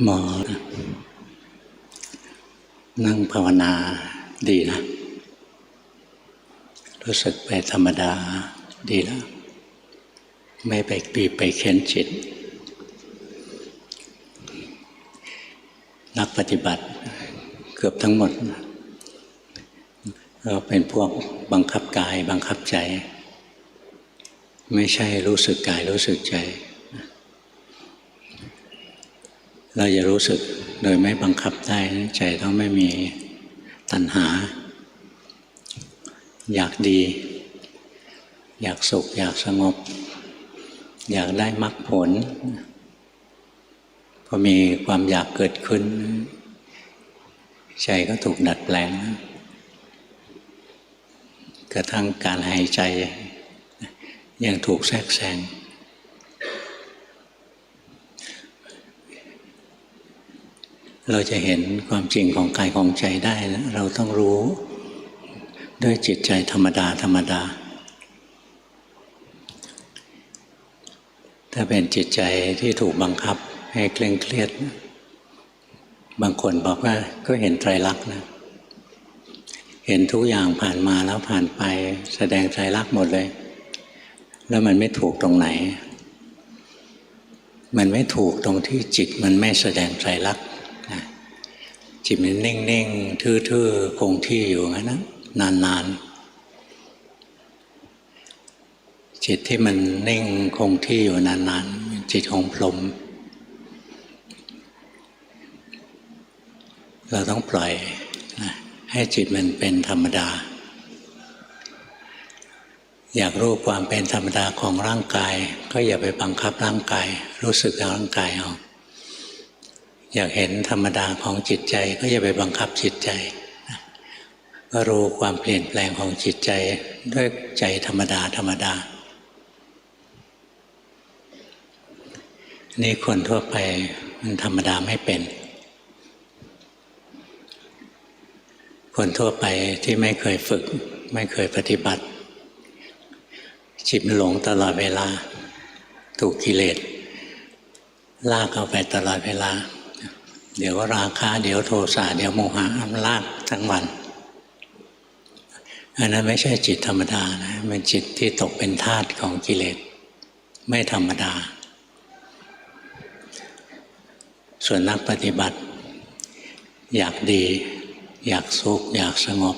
หมอนั่งภาวนาดีนะรู้สึกไปธรรมดาดีแล้วไม่ไปบีบไปเค้นจิตนักปฏิบัติเกือบทั้งหมดเราเป็นพวกบังคับกายบังคับใจไม่ใช่รู้สึกกายรู้สึกใจเราจะรู้สึกโดยไม่บังคับได้ใจต้องไม่มีตัณหาอยากดีอยากสุขอยากสงบอยากได้มรรคผลพอมีความอยากเกิดขึ้นใจก็ถูกดัดแปลงกระทั่งการหายใจยังถูกแทรกแซงเราจะเห็นความจริงของกายของใจได้นะเราต้องรู้ด้วยจิตใจธรรมดาธรรมดาถ้าเป็นจิตใจที่ถูกบังคับให้เคร่งเครียดบางคนบอกว่าก็เห็นไตรลักษณ์นะเห็นทุกอย่างผ่านมาแล้วผ่านไปแสดงไตรลักษณ์หมดเลยแล้วมันไม่ถูกตรงไหนมันไม่ถูกตรงที่จิตมันไม่แสดงไตรลักษณ์จิตมันนิ่งๆทื่อๆคงที่อยู่งั้นนะนานๆจิตที่มันนิ่งคงที่อยู่นานๆจิตของพรหมเราต้องปล่อยให้จิตมันเป็นธรรมดาอยากรู้ความเป็นธรรมดาของร่างกายก็อย่าไปบังคับร่างกายรู้สึกกับร่างกายเอาอยากเห็นธรรมดาของจิตใจก็อย่าไปบังคับจิตใจก็รู้ความเปลี่ยนแปลงของจิตใจด้วยใจธรรมดาธรรมดานี่คนทั่วไปมันธรรมดาไม่เป็นคนทั่วไปที่ไม่เคยฝึกไม่เคยปฏิบัติจิตมันหลงตลอดเวลาถูกกิเลสลากเข้าไปตลอดเวลาเดี๋ยวราคะเดี๋ยวโทสะเดี๋ยวโมหะลากทั้งวันอันนั้นไม่ใช่จิตธรรมดานะเป็นจิตที่ตกเป็นทาสของกิเลสไม่ธรรมดาส่วนนักปฏิบัติอยากดีอยากสุขอยากสงบ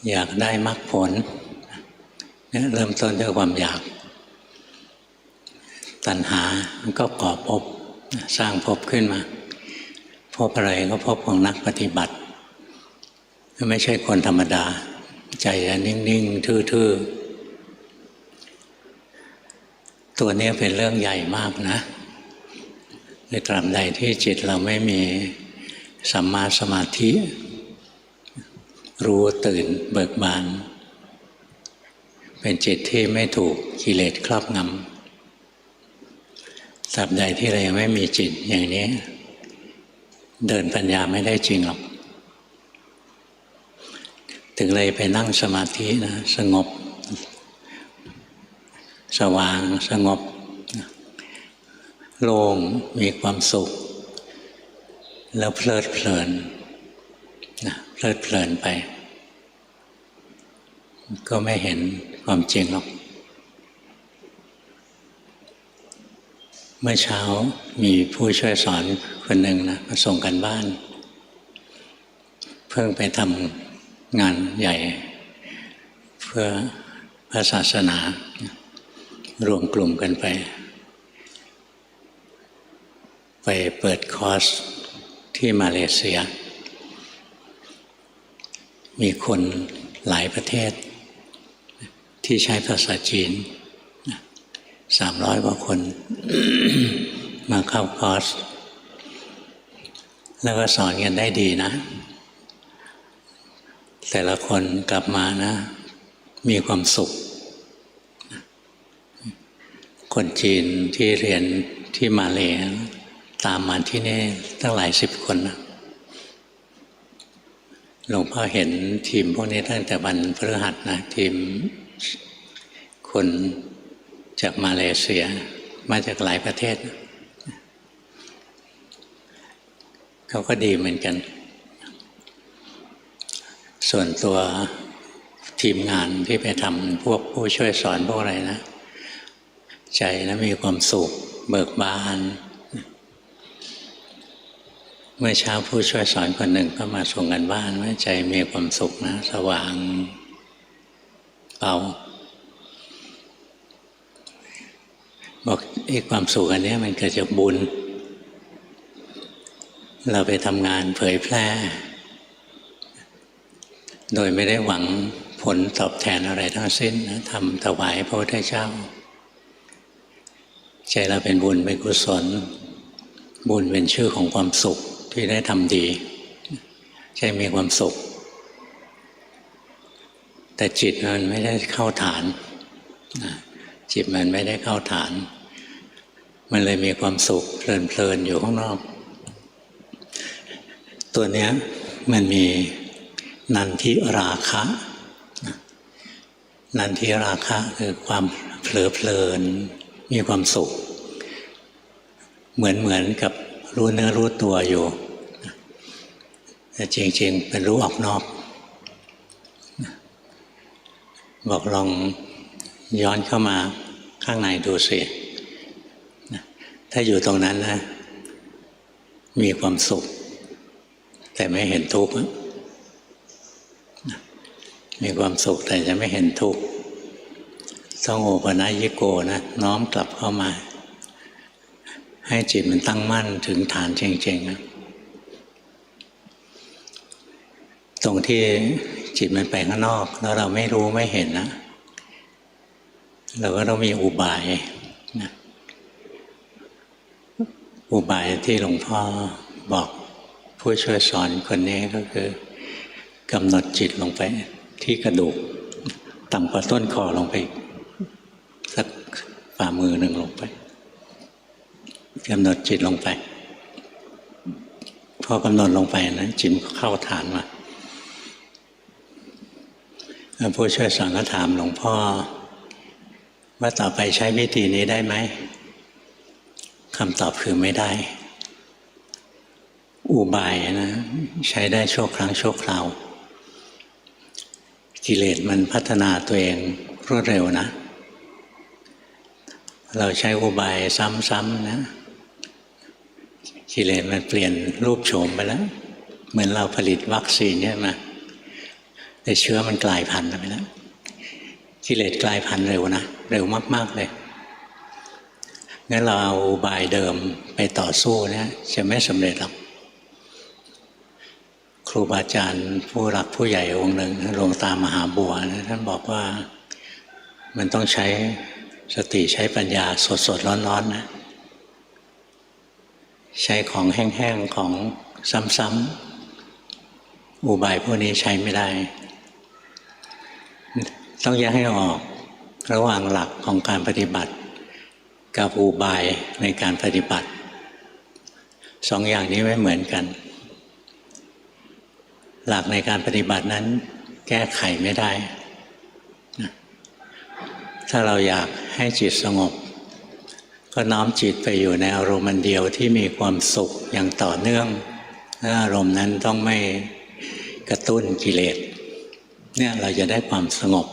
อยากได้มรรคผลเนี่ยเริ่มต้นด้วยความอยากตัณหามันก็ก่อภพสร้างภพขึ้นมาภพอะไรก็ภพของนักปฏิบัติไม่ใช่คนธรรมดาใจจะนิ่งๆทื่อๆตัวนี้เป็นเรื่องใหญ่มากนะในตราบใดที่จิตเราไม่มีสัมมาสมาธิรู้ตื่นเบิกบานเป็นจิตที่ไม่ถูกกิเลสครอบงำตราบใดที่เรายังไม่มีจิตอย่างนี้เดินปัญญาไม่ได้จริงหรอกถึงเลยไปนั่งสมาธินะสงบสว่างสงบโล่งมีความสุขแล้วเพลิดเพลินเพลิดเพลินไปก็ไม่เห็นความจริงหรอกเมื่อเช้ามีผู้ช่วยสอนคนหนึ่งนะมาส่งกันบ้านเพิ่งไปทำงานใหญ่เพื่อพระศาสนารวมกลุ่มกันไปเปิดคอร์สที่มาเลเซียมีคนหลายประเทศที่ใช้ภาษาจีน300 กว่าคน มาเข้าคอร์สแล้วก็สอนกันได้ดีนะแต่ละคนกลับมานะมีความสุขคนจีนที่เรียนที่มาเลย์ตามมาที่นี่ตั้งหลาย10 คนนะหลวงพ่อเห็นทีมพวกนี้ตั้งแต่วันพฤหัสนะทีมคนจากมาเลเซียมาจากหลายประเทศ เขาก็ดีเหมือนกันส่วนตัวทีมงานที่ไปทำพวกผู้ช่วยสอนพวกอะไรนะใจนะมีความสุขเบิกบานเมื่อเช้าผู้ช่วยสอนคนหนึ่งก็มาส่งกันบ้านว่าใจมีความสุขนะสว่างเบาบอกความสุขอันนี้มันเกิดจากบุญเราไปทำงานเผยแพร่โดยไม่ได้หวังผลตอบแทนอะไรทั้งสิ้นนะทำถวายพระพุทธเจ้าใจเราเป็นบุญเป็นกุศลบุญเป็นชื่อของความสุขที่ได้ทำดีใจมีความสุขแต่จิตมันไม่ได้เข้าฐานจิตมันไม่ได้เข้าฐานมันเลยมีความสุขเพลินๆอยู่ข้างนอกตัวเนี้ยมันมีนันทิราคะนันทิราคะคือความเผลอเพลินมีความสุขเหมือนกับรู้เนื้อรู้ตัวอยู่แต่จริงๆเป็นรู้ออกนอกบอกลองย้อนเข้ามาข้างในดูสิถ้าอยู่ตรงนั้นนะมีความสุขแต่ไม่เห็นทุกข์มีความสุขแต่จะไม่เห็นทุกข์ต้องโอปนัญญิโกนะน้อมกลับเข้ามาให้จิตมันตั้งมั่นถึงฐานจริงๆตรงที่จิตมันไปข้างนอกแล้วเราไม่รู้ไม่เห็นนะเราก็ต้องมีอุบายนะอุบายที่หลวงพ่อบอกผู้ช่วยสอนคนนี้ก็คือกำหนดจิตลงไปที่กระดูกต่ำกว่าต้นคอลงไปสักฝ่ามือหนึ่งลงไปกำหนดจิตลงไปพอกำหนดลงไปนะจิตเข้าฐานมาผู้ช่วยสอนก็ถามหลวงพ่อว่าต่อไปใช้วิธีนี้ได้ไหมคำตอบคือไม่ได้อุบายนะใช้ได้ชั่วครั้งชั่วคราวกิเลสมันพัฒนาตัวเองรวดเร็วนะเราใช้อุบายซ้ำๆนะกิเลสมันเปลี่ยนรูปโฉมไปแล้วเหมือนเราผลิตวัคซีนใช่ไหมแต่เชื้อมันกลายพันธุ์ไปแล้วกิเลสกลายพันธุ์เร็วนะเร็วมากๆเลยงั้นเราเอาอุบายเดิมไปต่อสู้เนี่ยจะไม่สำเร็จหรอกครูบาอาจารย์ผู้หลักผู้ใหญ่องค์หนึ่งหลวงตามหาบัวนะท่านบอกว่ามันต้องใช้สติใช้ปัญญาสดๆร้อนๆนะใช้ของแห้งๆของซ้ำๆอุบายพวกนี้ใช้ไม่ได้ต้องแยกให้ออกระหว่างหลักของการปฏิบัติกับอุบายในการปฏิบัติสองอย่างนี้ไม่เหมือนกันหลักในการปฏิบัตินั้นแก้ไขไม่ได้ถ้าเราอยากให้จิตสงบก็น้อมจิตไปอยู่ในอารมณ์เดียวที่มีความสุขอย่างต่อเนื่องและอารมณ์นั้นต้องไม่กระตุ้นกิเลสเนี่ยเราจะได้ความสงบ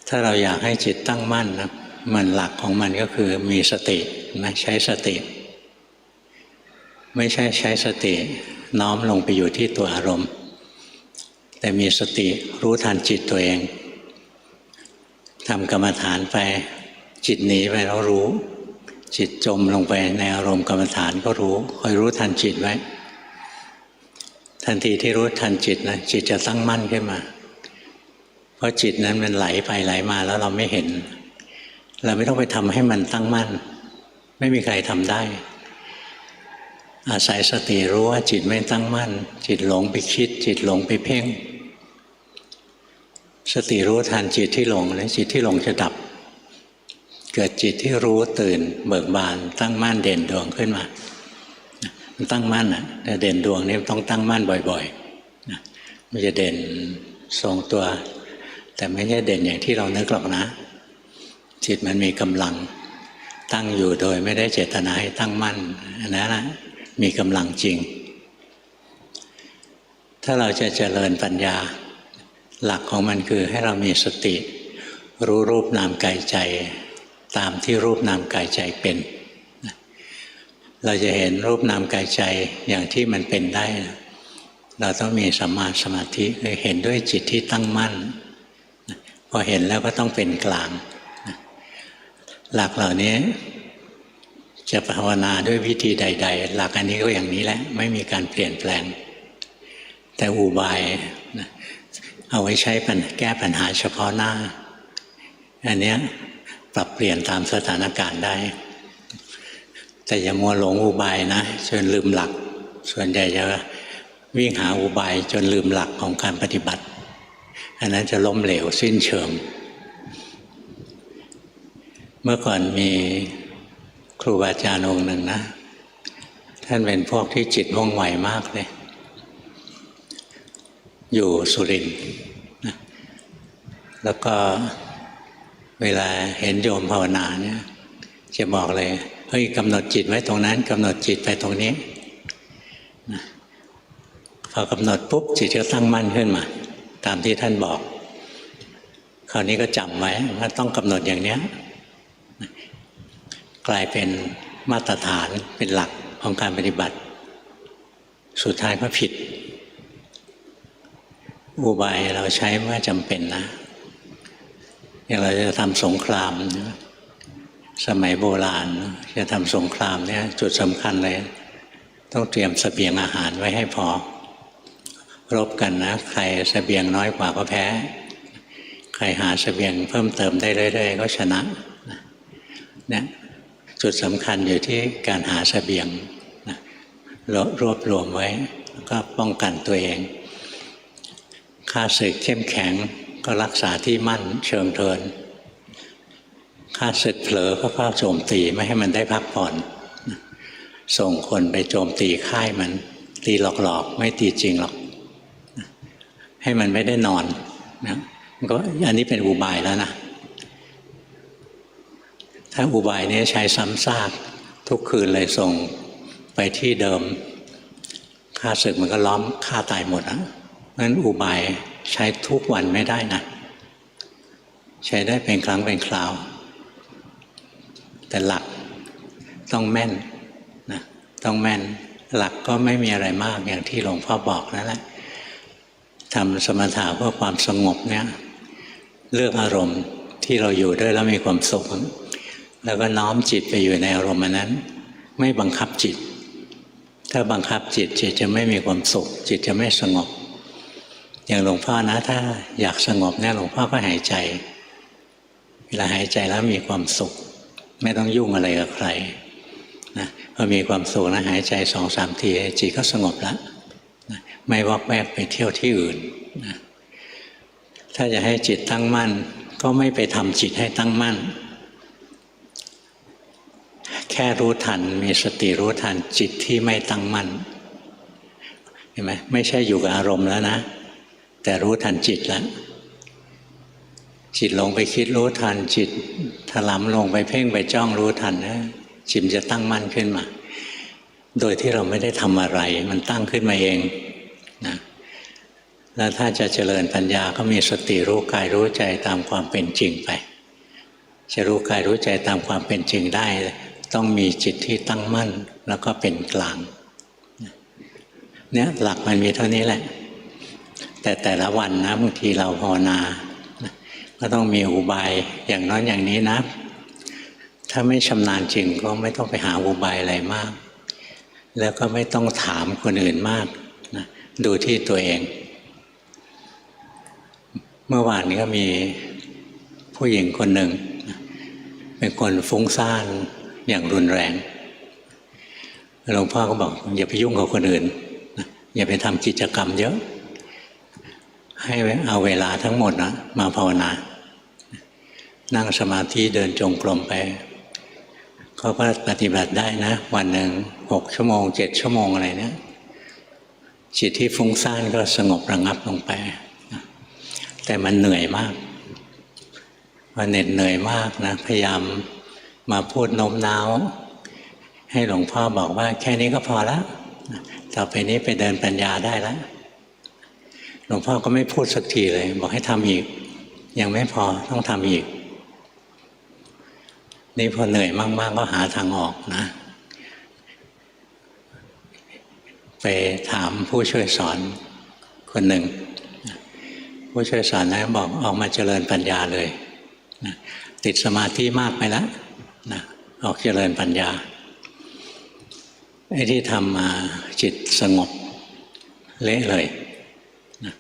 ถ้าเราอยากให้จิตตั้งมั่นนะมันหลักของมันก็คือมีสตินะใช้สติไม่ใช่ใช้สติน้อมลงไปอยู่ที่ตัวอารมณ์แต่มีสติรู้ทันจิตตัวเองทำกรรมฐานไปจิตหนีไปแล้วรู้จิตจมลงไปในอารมณ์กรรมฐานก็รู้คอยรู้ทันจิตไว้ทันทีที่รู้ทันจิตนะจิตจะตั้งมั่นขึ้นมาเพราะจิตนั้นมันไหลไปไหลมาแล้วเราไม่เห็นเราไม่ต้องไปทำให้มันตั้งมั่นไม่มีใครทำได้อาศัยสติรู้ว่าจิตไม่ตั้งมั่นจิตหลงไปคิดจิตหลงไปเพ่งสติรู้ทันจิตที่หลงแล้วจิตที่หลงจะดับเกิดจิตที่รู้ตื่นเบิกบานตั้งมั่นเด่นดวงขึ้นมามันตั้งมั่นอ่ะแต่เด่นดวงนี้ต้องตั้งมั่นบ่อยๆมันจะเด่นทรงตัวแต่ไม่ใช่เด่นอย่างที่เรานึกหรอกนะจิตมันมีกำลังตั้งอยู่โดยไม่ได้เจตนาให้ตั้งมั่นอันนั้นนะ มีกำลังจริงถ้าเราจะเจริญปัญญาหลักของมันคือให้เรามีสติรู้รูปนามกายใจตามที่รูปนามกายใจเป็นเราจะเห็นรูปนามกายใจอย่างที่มันเป็นได้เราต้องมีสัมมาสมาธิคือเห็นด้วยจิตที่ตั้งมั่นพอเห็นแล้วก็ต้องเป็นกลางหลักเหล่านี้จะภาวนาด้วยวิธีใดๆหลักอันนี้ก็อย่างนี้แหละไม่มีการเปลี่ยนแปลงแต่อุบายเอาไว้ใช้แก้ปัญหาเฉพาะหน้าอันนี้ปรับเปลี่ยนตามสถานการณ์ได้แต่อย่ามัวหลงอุบายนะจนลืมหลักส่วนใหญ่จะวิ่งหาอุบายจนลืมหลักของการปฏิบัติอันนั้นจะล้มเหลวสิ้นเชิงเมื่อก่อนมีครูบาอาจารย์องค์หนึ่งนะท่านเป็นพวกที่จิตว่องไวมากเลยอยู่สุรินทร์นะแล้วก็เวลาเห็นโยมภาวนาเนี่ยจะบอกเลยเฮ้ยกำหนดจิตไว้ตรงนั้นกำหนดจิตไปตรงนี้นะพอกำหนดปุ๊บจิตก็ตั้งมั่นขึ้นมาตามที่ท่านบอกคราวนี้ก็จำไว้ว่าต้องกำหนดอย่างนี้กลายเป็นมาตรฐานเป็นหลักของการปฏิบัติสุดท้ายก็ผิดอุบายเราใช้เมื่อจำเป็นนะอย่างเราจะทำสงครามสมัยโบราณจะทำสงครามเนี่ยจุดสำคัญเลยต้องเตรียมเสบียงอาหารไว้ให้พอรบกันนะใครเสบียงน้อยกว่าก็แพ้ใครหาเสบียงเพิ่มเติมได้เรื่อยๆก็ชนะเนี่ยจุดสำคัญอยู่ที่การหาเสบียงรวบรวมไว้แล้วก็ป้องกันตัวเองข้าศึกเข้มแข็งก็รักษาที่มั่นเชิงเทินข้าศึกเผลอก็เข้าโจมตีไม่ให้มันได้พักผ่อนส่งคนไปโจมตีค่ายมันตีหลอกๆไม่ตีจริงหรอกให้มันไม่ได้นอนนะก็อันนี้เป็นอุบายแล้วนะถ้าอุบายนี้ใช้ซ้ำซากทุกคืนเลยส่งไปที่เดิมข้าศึกมันก็ล้อมฆ่าตายหมดนะงั้นอุบายใช้ทุกวันไม่ได้นะใช้ได้เป็นครั้งเป็นคราวแต่หลักต้องแม่นนะต้องแม่นหลักก็ไม่มีอะไรมากอย่างที่หลวงพ่อบอกนั่นแหละทำสมถะเพื่อความสงบเนี่ยเลือกอารมณ์ที่เราอยู่ด้วยแล้วมีความสุขแล้วก็น้อมจิตไปอยู่ในอารมณ์นั้นไม่บังคับจิตถ้าบังคับจิตจิตจะไม่มีความสุขจิตจะไม่สงบอย่างหลวงพ่อนะถ้าอยากสงบเนี่ยหลวงพ่อก็หายใจเวลาหายใจแล้วมีความสุขไม่ต้องยุ่งอะไรกับใครนะพอมีความสุขนะหายใจ2-3 ทีจิตก็สงบแล้วนะไม่วอกแวกไปเที่ยวที่อื่นนะถ้าจะให้จิตตั้งมั่นก็ไม่ไปทำจิตให้ตั้งมั่นแค่รู้ทันมีสติรู้ทันจิตที่ไม่ตั้งมั่นเห็นไหมไม่ใช่อยู่กับอารมณ์แล้วนะแต่รู้ทันจิตแล้วจิตลงไปคิดรู้ทันจิตถลำลงไปเพ่งไปจ้องรู้ทันนะจิตจะตั้งมั่นขึ้นมาโดยที่เราไม่ได้ทำอะไรมันตั้งขึ้นมาเองนะแล้วถ้าจะเจริญปัญญาก็มีสติรู้กายรู้ใจตามความเป็นจริงไปจะรู้กายรู้ใจตามความเป็นจริงได้ต้องมีจิตที่ตั้งมั่นแล้วก็เป็นกลางเนี่ยหลักมันมีเท่านี้แหละแต่ละวันนะบางทีเราภาวนาก็ต้องมีอุบายอย่างน้อยอย่างนี้นะถ้าไม่ชำนาญจริงก็ไม่ต้องไปหาอุบายอะไรมากแล้วก็ไม่ต้องถามคนอื่นมากนะดูที่ตัวเองเมื่อวานนี้ก็มีผู้หญิงคนหนึ่งเป็นคนฟุ้งซ่านอย่างรุนแรงหลวงพ่อก็บอกอย่าไปยุ่งกับคนอื่นอย่าไปทำกิจกรรมเยอะให้เอาเวลาทั้งหมดนะมาภาวนานั่งสมาธิเดินจงกรมไปเขาก็ปฏิบัติได้นะวันหนึ่ง6 ชั่วโมง7 ชั่วโมงอะไรเนี่ยจิตที่ฟุ้งซ่านก็สงบระงับลงไปแต่มันเหนื่อยมากมันเหน็ดเหนื่อยมากนะพยายามมาพูดโน้มน้าว ให้หลวงพ่อบอกว่าแค่นี้ก็พอแล้วต่อไปนี้ไปเดินปัญญาได้แล้วหลวงพ่อก็ไม่พูดสักทีเลยบอกให้ทำอีกยังไม่พอต้องทำอีกนี่พอเหนื่อยมากๆก็หาทางออกนะไปถามผู้ช่วยสอนคนหนึ่งผู้ช่วยสอนนะบอกออกมาเจริญปัญญาเลยนะติดสมาธิมากไปแล้วนะออกเจริญปัญญาไอ้ที่ทำมาจิตสงบเละเลยนะ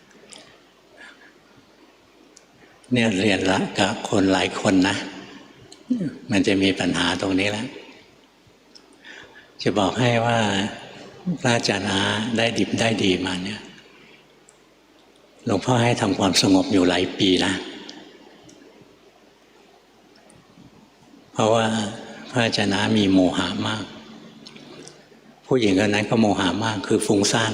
เนี่ยเรียนละกับคนหลายคนนะมันจะมีปัญหาตรงนี้แล้วจะบอกให้ว่าพระอาจารย์อาได้ดิบได้ดีมาเนี่ยหลวงพ่อให้ทำความสงบอยู่หลายปีนะเพราะว่าพระอาจารย์อามีโมหะมากผู้หญิงคนนั้นก็โมหะมากคือฟุ้งซ่าน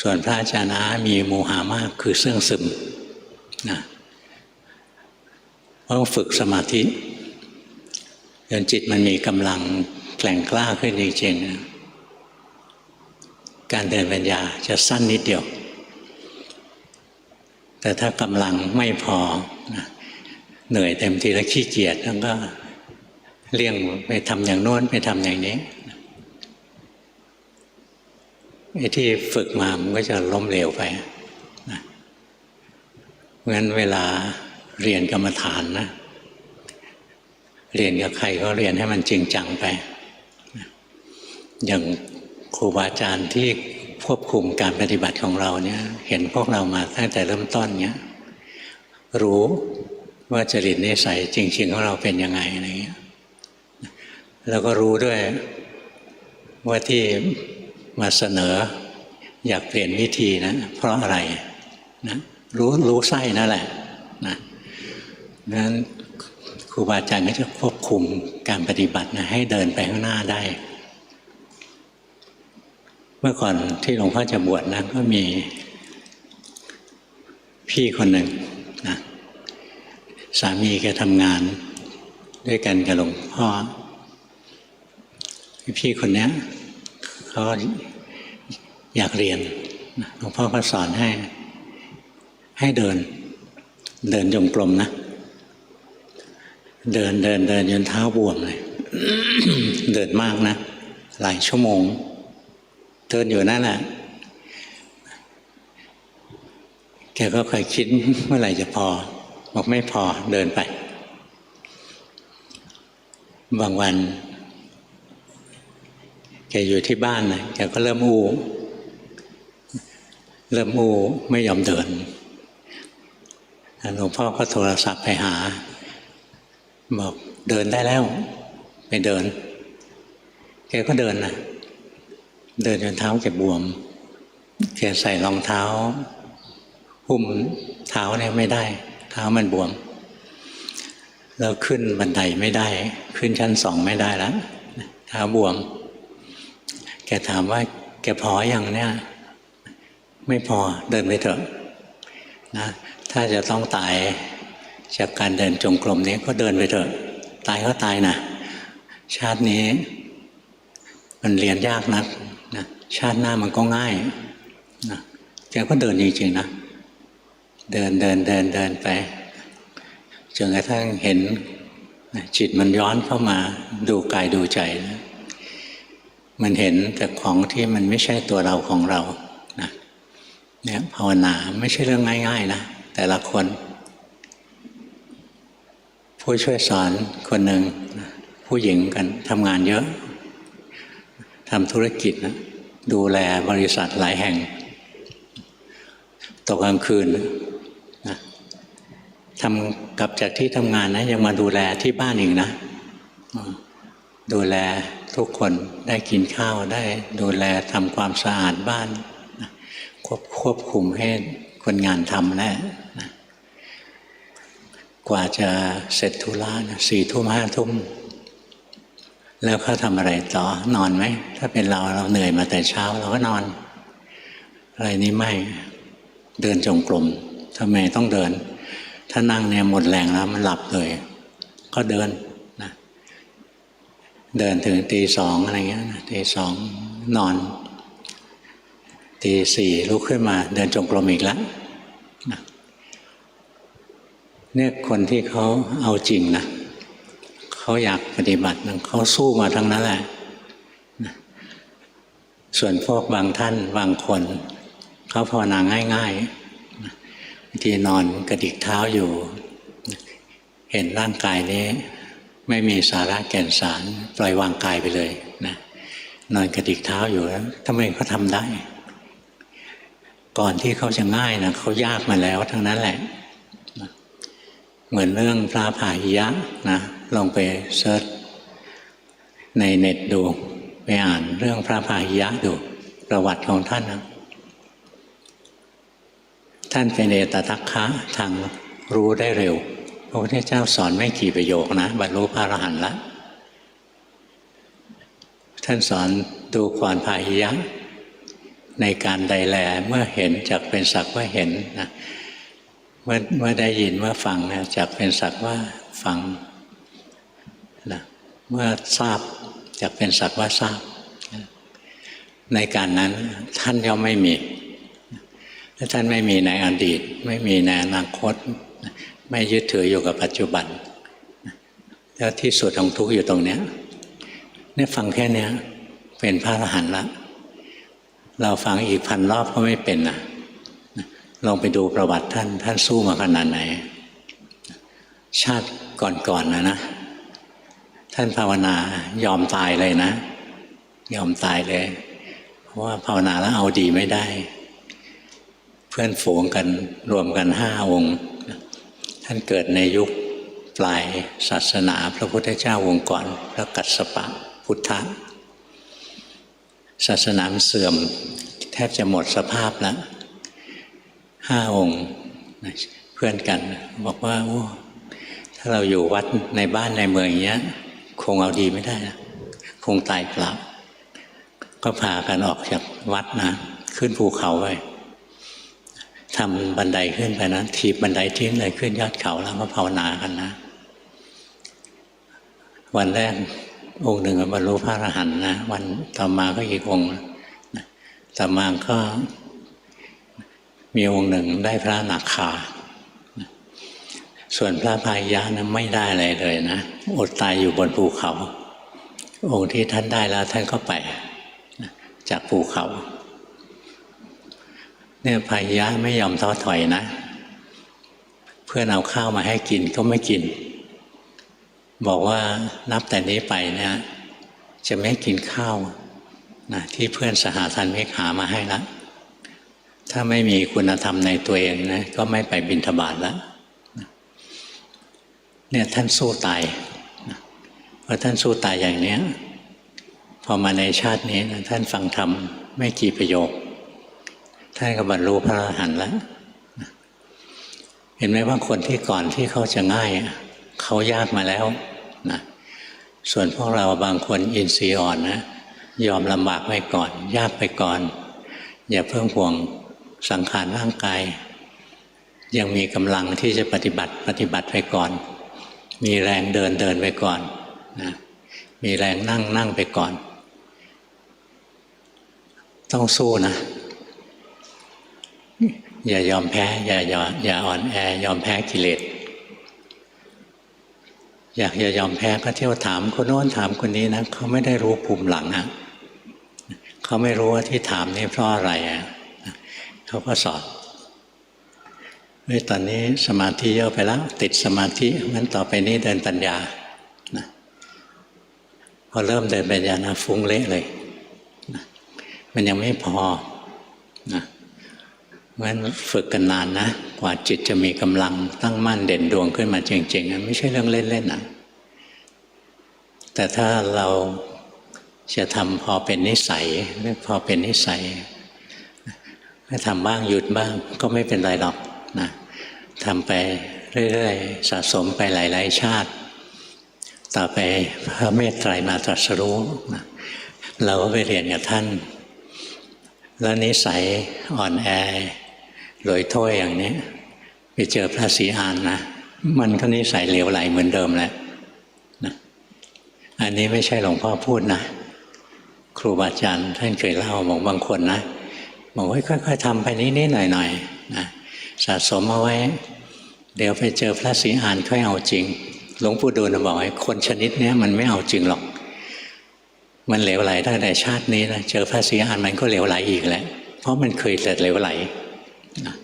ส่วนพระอาจารย์อามีโมหะมากคือเสื่องซึมนะต้องฝึกสมาธิจนจิตมันมีกำลังแกร่งกล้าขึ้นจริงๆการเดินปัญญาจะสั้นนิดเดียวแต่ถ้ากำลังไม่พอนะเหนื่อยเต็มทีแล้วขี้เกียจแล้วก็เลี่ยงไปทำอย่างโน้นไปทำอย่างนี้ไอ้ที่ฝึกมามันก็จะล้มเหลวไปนะเพราะฉะนั้นเวลาเรียนกรรมฐานนะเรียนกับใครก็เรียนให้มันจริงจังไปอย่างครูบาอาจารย์ที่ควบคุมการปฏิบัติของเราเนี่ยเห็นพวกเรามาตั้งแต่เริ่มต้นเนี่ยรู้ว่าจริตนิสัยจริงๆของเราเป็นยังไงอะไรเงี้ยแล้วก็รู้ด้วยว่าที่มาเสนออยากเปลี่ยนวิธีนะเพราะอะไรนะรู้ไส้นั่นแหละนะนั้นครูบาอาจารย์ก็จะควบคุมการปฏิบัตินะให้เดินไปข้างหน้าได้เมื่อก่อนที่หลวงพ่อจะบวชนะก็มีพี่คนหนึ่งนะสามีแกทำงานด้วยกันกับหลวงพ่อพี่คนนี้เขาอยากเรียนหลวงพ่อก็สอนให้เดินจงกรมนะเดินจนเท้าบวมเลย เดินมากนะหลายชั่วโมงเดินอยู่นั่นแหละแกก็เคยคิดเมื่อไหร่จะพอบอกไม่พอเดินไปบางวันแกอยู่ที่บ้านนะแกก็เริ่มอู้ไม่ยอมเดินหลวงพ่อก็โทรศัพท์ไปหาบอกเดินได้แล้วไปเดินแกก็เดินนะเดินจนเท้าแกบวมแกใส่รองเท้าหุ้มเท้าเนี่ยไม่ได้เท้ามันบวมแล้วขึ้นบันไดไม่ได้ขึ้นชั้น2ไม่ได้แล้วเท้าบวมแกถามว่าแกพออย่างเนี่ยไม่พอเดินไปเถอะนะถ้าจะต้องตายจากการเดินจงกรมนี้ก็เดินไปเถอะตายก็ตายนะชาตินี้มันเรียนยากนักนะชาติหน้ามันก็ง่ายนะแกก็เดินจริงๆนะเดินไปจนกระทั่งเห็นจิตมันย้อนเข้ามาดูกายดูใจนะมันเห็นแต่ของที่มันไม่ใช่ตัวเราของเรานะเนี่ยภาวนาไม่ใช่เรื่องง่ายๆนะแต่ละคนผู้ช่วยสอนคนหนึ่งผู้หญิงกันทำงานเยอะทำธุรกิจนะดูแลบริษัทหลายแห่งตกกลางคืนนะทำกลับจากที่ทำงานนะยังมาดูแลที่บ้านอีกนะดูแลทุกคนได้กินข้าวได้ดูแลทำความสะอาดบ้านนะควบคุมให้คนงานทำนะกว่าจะเสร็จธุระนะ4 ทุ่ม 5 ทุ่มแล้วเขาทำอะไรต่อนอนไหมถ้าเป็นเราเหนื่อยมาแต่เช้าเราก็นอนอะไรนี้ไม่เดินจงกรมทำไมต้องเดินถ้านั่งเนี่ยหมดแรงแล้วมันหลับเลยก็เดินนะ เดินถึงตี 2อะไรเงี้ยตี 2นอนตี 4ลุกขึ้นมาเดินจงกรมอีกแล้วเนี่ยคนที่เขาเอาจริงนะเขาอยากปฏิบัติเขาสู้มาทั้งนั้นแหละส่วนพวกบางท่านบางคนเขาภาวนาง่ายๆบางทีนอนกระดิกเท้าอยู่เห็นร่างกายนี้ไม่มีสาระแก่นสารปล่อยวางกายไปเลยนะนอนกระดิกเท้าอยู่แล้วทำไมเขาทำได้ก่อนที่เขาจะง่ายนะเขายากมาแล้วทั้งนั้นแหละเหมือนเรื่องพระพาหิยะนะลองไปเซิร์ชในเน็ตดูไปอ่านเรื่องพระพาหิยะดูประวัติของท่านนะท่านเป็นเอตตัคคะทางรู้ได้เร็วพระพุทธเจ้าสอนไม่กี่ประโยคนะบรรลุพระอรหันต์แล้วท่านสอนดูก่อนพาหิยะในการใดแลเมื่อเห็นจักเป็นสักว่าเห็นนะเมื่อได้ยินเมื่อฟังนะจักเป็นสักว่าฟังนะเมื่อทราบจักเป็นสักว่าทราบในการนั้นท่านย่อมไม่มีถ้าท่านไม่มีในอดีตไม่มีในอนาคตไม่ยึดถืออยู่กับปัจจุบันแล้วที่สุดของทุกข์อยู่ตรงเนี้ยเนี่ยฟังแค่เนี้ยเป็นพระอรหันต์ละเราฟังอีก1,000 รอบก็ไม่เป็นนะลองไปดูประวัติท่านสู้มาขนาดไหนชาติก่อนนะท่านภาวนายอมตายเลยนะยอมตายเลยเพราะว่าภาวนาแล้วเอาดีไม่ได้เพื่อนฝูงกันรวมกัน5 องค์ท่านเกิดในยุคปลายศาสนาพระพุทธเจ้าองค์ก่อนพระกัสสปะพุทธะศาสนาเสื่อมแทบจะหมดสภาพแล้ว5 องค์เพื่อนกันบอกว่าโอ้ถ้าเราอยู่วัดในบ้านในเมืองอย่างเงี้ยคงเอาดีไม่ได้นะคงตายเปล่าก็พากันออกจากวัดนะขึ้นภูเขาไปทำบันไดขึ้นไปนะถีบบันไดทิ้งเลยขึ้นยอดเขาแล้วมาภาวนากันนะวันแรกองค์หนึ่งบรรลุพระอรหันต์นะวันต่อมาก็อีกองค์นะต่อมาก็มีองค์หนึ่งได้พระอนาคาส่วนพระพาหิยะนะไม่ได้อะไรเลยนะอดตายอยู่บนภูเขาองค์ที่ท่านได้แล้วท่านก็ไปจากภูเขาเนี่ยพาหิยะไม่ยอมท้อถอยนะเพื่อนเอาข้าวมาให้กินก็ไม่กินบอกว่านับแต่นี้ไปเนี่ยจะไม่กินข้าวนะที่เพื่อนสหธรรมิกหามาให้ละถ้าไม่มีคุณธรรมในตัวเองนะก็ไม่ไปบิณฑบาตแล้วเนี่ยท่านสู้ตายพอท่านสู้ตายอย่างนี้พอมาในชาตินี้นะท่านฟังธรรมไม่กี่ประโยคท่านก็บรรลุพระอรหันต์แล้วเห็นไหมว่าคนที่ก่อนที่เขาจะง่ายเขายากมาแล้วนะส่วนพวกเราบางคนอินทรีย์อ่อนนะยอมลำบากไว้ก่อนยากไปก่อนอย่าเพิ่งห่วงสังขารร่างกายยังมีกำลังที่จะปฏิบัติไปก่อนมีแรงเดินไปก่อนนะมีแรงนั่งไปก่อนต้องสู้นะอย่ายอมแพ้อย่าอ่อนแอยอมแพ้กิเลสอย่ายอมแพ้ก็เที่ยวถามคนโน้นถามคนนี้นะเขาไม่ได้รู้ภูมิหลังนะเขาไม่รู้ว่าที่ถามนี่เพราะอะไรเขาก็สอนตอนนี้สมาธิเยอะไปแล้วติดสมาธิงั้นต่อไปนี้เดินปัญญานะพอเริ่มเดินปัญญานะฟุ้งเละเลยนะมันยังไม่พอนะงั้นฝึกกันนานนะกว่าจิตจะมีกำลังตั้งมั่นเด่นดวงขึ้นมาจริงๆไม่ใช่เรื่องเล่นๆนะแต่ถ้าเราจะทำพอเป็นนิสัยหรือพอเป็นนิสัยถ้าทำบ้างหยุดบ้างก็ไม่เป็นไรหรอกนะทำไปเรื่อยๆสะสมไปหลายๆชาติต่อไปพระเมตไตรมาตรัสรู้นะเราก็ไปเรียนกับท่านแล้วนิสัยอ่อนแอลอยถ้วยอย่างนี้ไปเจอพระศรีอานนะมันก็นิสัยเหลวไหลเหมือนเดิมแหละนะ อันนี้ไม่ใช่หลวงพ่อพูดนะครูบาอาจารย์ท่านเคยเล่าบอกบางคนนะบอกว่าค่อยๆทำไปนิดๆหน่อยๆนะสะสมเอาไว้เดี๋ยวไปเจอพระศรีอานค่อยเอาจริงหลวงปู่ดูลบอกให้คนชนิดนี้มันไม่เอาจริงหรอกมันเหลวไหลตั้งแต่ชาตินี้นะเจอพระศรีอานมันก็เหลวไหลอีกแหละเพราะมันเคยแต่เหลวไหลนะ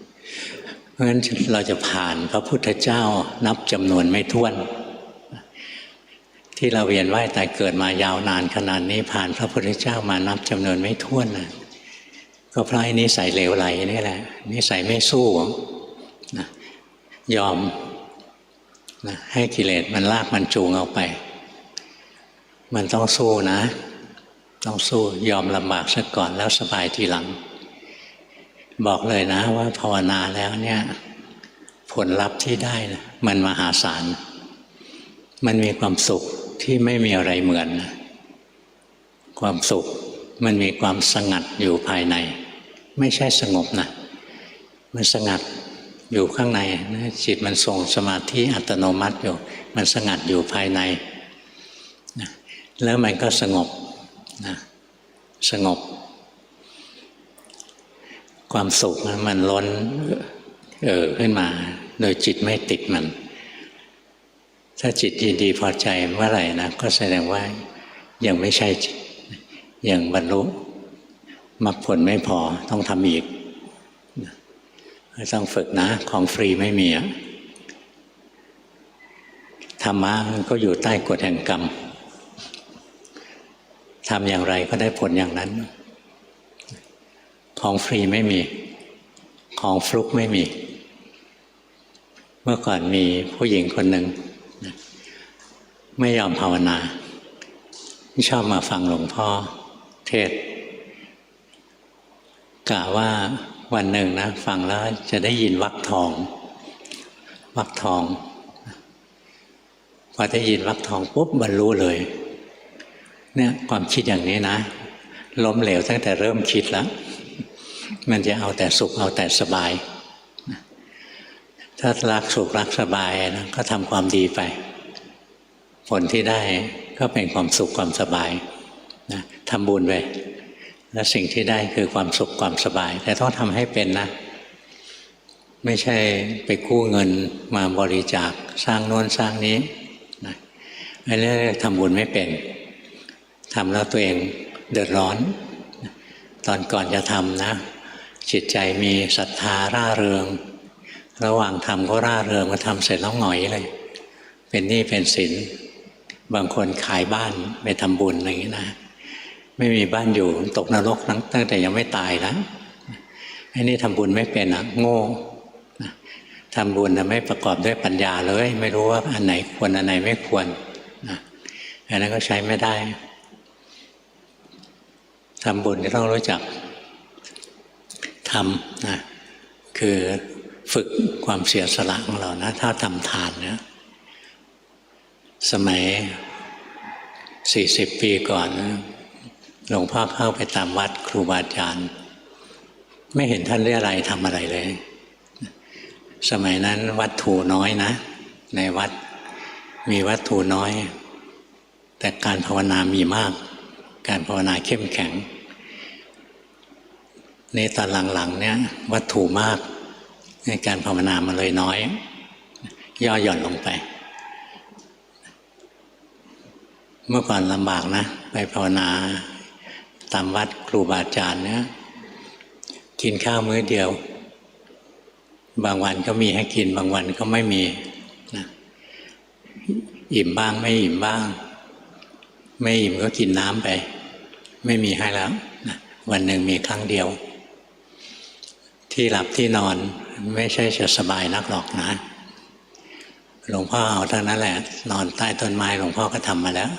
เพราะฉะนั้นเราจะผ่านพระพุทธเจ้านับจำนวนไม่ถ้วนที่เราเวียนว่ายตายเกิดมายาวนานขนาดนี้ผ่านพระพุทธเจ้ามานับจำนวนไม่ถ้วนนะก็เพราะนิสัยเหลวไหลนี่แหละนิสัยไม่สู้นะยอมนะให้กิเลสมันลากมันจูงเอาไปมันต้องสู้นะต้องสู้ยอมลำบากซะก่อนแล้วสบายทีหลังบอกเลยนะว่าภาวนาแล้วเนี่ยผลลัพธ์ที่ได้นะมันมหาศาลมันมีความสุขที่ไม่มีอะไรเหมือนนะความสุขมันมีความสงัดอยู่ภายในไม่ใช่สงบนะมันสงัดอยู่ข้างในนะจิตมันทรงสมาธิอัตโนมัติอยู่มันสงัดอยู่ภายในนะแล้วมันก็สงบนะสงบความสุขนะมันล้นขึ้นมาโดยจิตไม่ติดมันถ้าจิตยินดีพอใจเมื่อไหร่นะก็แสดงว่ายังไม่ใช่ยังบรรลุมรรคผลไม่พอต้องทำอีกต้องฝึกนะของฟรีไม่มีธรรมะมันก็อยู่ใต้กฎแห่งกรรมทำอย่างไรก็ได้ผลอย่างนั้นของฟรีไม่มีของฟลุกไม่มีเมื่อก่อนมีผู้หญิงคนหนึ่งไม่ยอมภาวนาชอบมาฟังหลวงพ่อเทศกะว่าวันหนึ่งนะฟังแล้วจะได้ยินวรรคทองวรรคทองพอได้ยินวรรคทองปุ๊บบรรลุเลยเนี่ยความคิดอย่างนี้นะล้มเหลวตั้งแต่เริ่มคิดแล้วมันจะเอาแต่สุขเอาแต่สบายถ้ารักสุขรักสบายนะก็ทำความดีไปผลที่ได้ก็เป็นความสุขความสบายนะทำบุญไปและสิ่งที่ได้คือความสุขความสบายแต่ต้องทำให้เป็นนะไม่ใช่ไปกู้เงินมาบริจาคสร้างโน้นสร้างนี้นะอันนี้ทำบุญไม่เป็นทำแล้วตัวเองเดือดร้อนตอนก่อนจะทำนะจิตใจมีศรัทธาร่าเริงระหว่างทำก็ร่าเริงมาทำเสร็จแล้วหงอยเลยเป็นหนี้เป็นสินบางคนขายบ้านไปทำบุญอะไรอย่างนี้นะไม่มีบ้านอยู่ตกนรกตั้งแต่ยังไม่ตายแล้วไอ้นี่ทำบุญไม่เป็นอ่ะโง่ทำบุญไม่ประกอบด้วยปัญญาเลยไม่รู้ว่าอันไหนควรอันไหนไม่ควรอันนั้นก็ใช้ไม่ได้ทำบุญก็ต้องรู้จักทำนะคือฝึกความเสียสละของเรานะถ้าทำทานเนี่ยสมัย40 ปีก่อนหลวงพ่อเข้าไปตามวัดครูบาอาจารย์ไม่เห็นท่านเรียอะไรทำอะไรเลยสมัยนั้นวัตถุน้อยนะในวัดมีวัตถุน้อยแต่การภาวนามีมากการภาวนาเข้มแข็งในตอนหลังๆเนี่ยวัตถุมากในการภาวนามันเลยน้อยย่อหย่อนลงไปเมื่อก่อนลำบากนะไปภาวนาตามวัดครูบาอาจารย์เนี่ยกินข้าวมื้อเดียวบางวันก็มีให้กินบางวันก็ไม่มีนะอิ่มบ้างไม่อิ่มบ้างไม่อิ่มก็กินน้ำไปไม่มีให้แล้วนะวันหนึ่งมีครั้งเดียวที่หลับที่นอนไม่ใช่จะสบายนักหรอกนะหลวงพ่อเอาเท่านั้นแหละนอนใต้ต้นไม้หลวงพ่อก็ทำมาแล้ว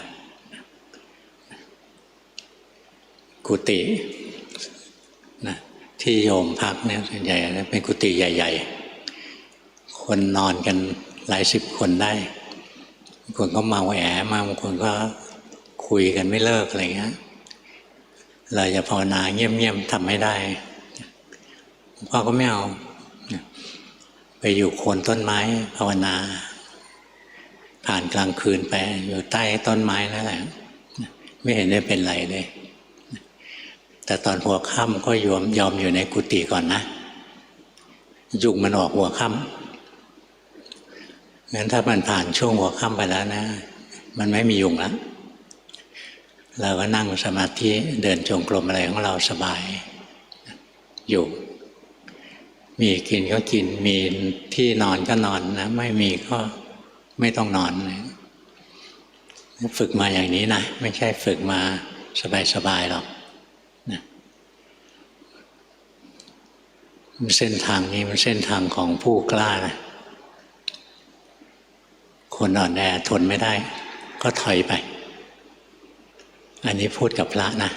กุฏินะที่โยมพักเนี่ยส่วนใหญ่เป็นกุฏิใหญ่ๆคนนอนกันหลาย10 คนได้บางคนก็เมาแอบมาบางคนก็คุยกันไม่เลิกอะไรเงี้ยเราจะภาวนาเงียบๆทำไม่ได้พ่อก็ไม่เอาไปอยู่โคนต้นไม้ภาวนา ผ่านกลางคืนไปอยู่ใต้ต้นไม้นั่นแหละไม่เห็นได้เป็นไรเลยแต่ตอนหัวค่ำก็ยอมอยู่ในกุฏิก่อนนะยุงมันออกหัวค่ำงั้นถ้ามันผ่านช่วงหัวค่ำไปแล้วนะมันไม่มียุงแล้วเราก็นั่งสมาธิเดินจงกรมอะไรของเราสบายอยู่มีกินก็กินมีที่นอนก็นอนนะไม่มีก็ไม่ต้องนอนฝึกมาอย่างนี้นะไม่ใช่ฝึกมาสบายๆหรอกนะเส้นทางนี้มันเส้นทางของผู้กล้านะคนอ่อนแอทนไม่ได้ก็ถอยไปอันนี้พูดกับพระนะ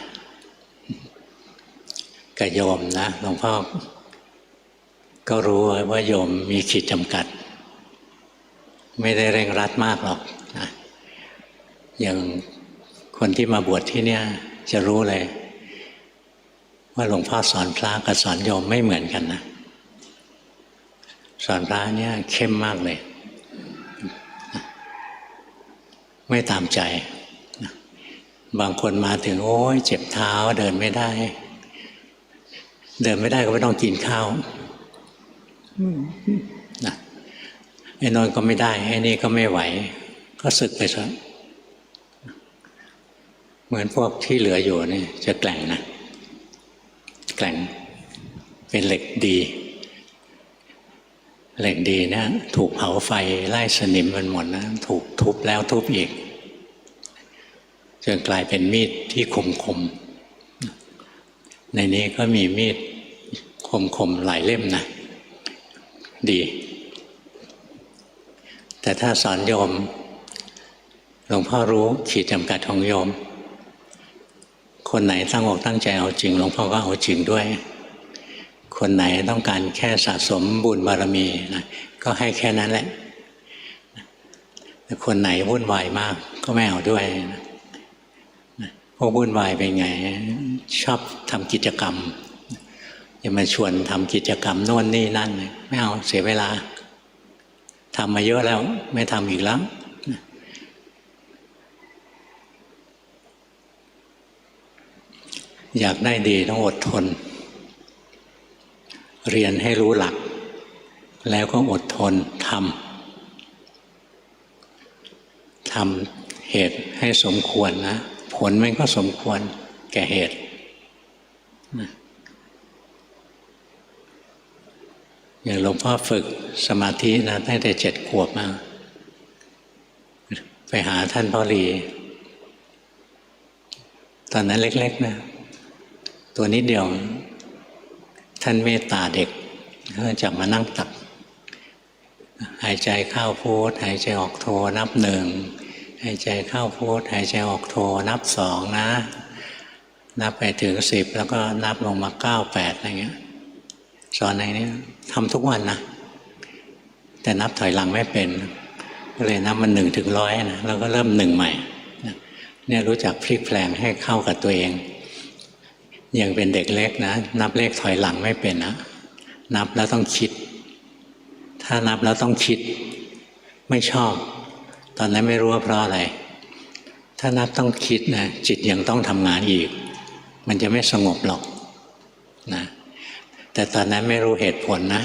กับโยมนะหลวงพ่อก็รู้ว่าโยมมีขีดจำกัดไม่ได้เร่งรัดมากหรอกนะอย่างคนที่มาบวชที่เนี่ยจะรู้เลยว่าหลวงพ่อสอนพระกับสอนโยมไม่เหมือนกันนะสอนพระเนี่ยเข้มมากเลยไม่ตามใจบางคนมาถึงโอ้ยเจ็บเท้าเดินไม่ได้ก็ไม่ต้องกินข้าวนะไอ้นอนก็ไม่ได้ไอ้นี่ก็ไม่ไหวก็สึกไปซะเหมือนพวกที่เหลืออยู่นี่จะแกร่งนะแกร่งเป็นเหล็กดีเหล็กดีเนี่ยถูกเผาไฟไล่สนิมมันหมดนะถูกทุบแล้วทุบอีกจนกลายเป็นมีดที่คมในนี้ก็มีมีดคมหลายเล่มนะดีแต่ถ้าสอนโยมหลวงพ่อรู้ขีดจำกัดของโยมคนไหนตั้งอกตั้งใจเอาจริงหลวงพ่อก็เอาจริงด้วยคนไหนต้องการแค่สะสมบุญบารมีนะก็ให้แค่นั้นแหละแต่คนไหนวุ่นวายมากก็ไม่เอาด้วยพวกวุ่นวายเป็นไงชอบทำกิจกรรมอย่ามาชวนทำกิจกรรมโน่นนี่นั่นไม่เอาเสียเวลาทำมาเยอะแล้วไม่ทำอีกแล้วอยากได้ดีต้องอดทนเรียนให้รู้หลักแล้วก็อดทนทำเหตุให้สมควรนะผลมันก็สมควรแก่เหตุอย่างหลวงพ่อฝึกสมาธินะตั้งแต่7 ขวบมาไปหาท่านพ่อลีตอนนั้นเล็กๆนะตัวนิดเดียวท่านเมตตาเด็กก็จะมานั่งตักหายใจเข้าพุทหายใจออกโทนับ 1หายใจเข้าพุทหายใจออกโทนับ 2นะนับไปถึง10แล้วก็นับลงมา9 8อะไรเงี้ยสอนในนี้ทำทุกวันนะแต่นับถอยหลังไม่เป็นก็เลยนับมัน1 ถึง 100นะแล้วก็เริ่ม1ใหม่เนี่ยรู้จักพลิกแปลงให้เข้ากับตัวเองยังเป็นเด็กเล็กนะนับเลขถอยหลังไม่เป็นนะนับแล้วต้องคิดถ้านับแล้วต้องคิดไม่ชอบตอนนั้นไม่รู้ว่าเพราะอะไรถ้านับต้องคิดนะจิตยังต้องทำงานอีกมันจะไม่สงบหรอกนะแต่ตอนนั้นไม่รู้เหตุผลนะ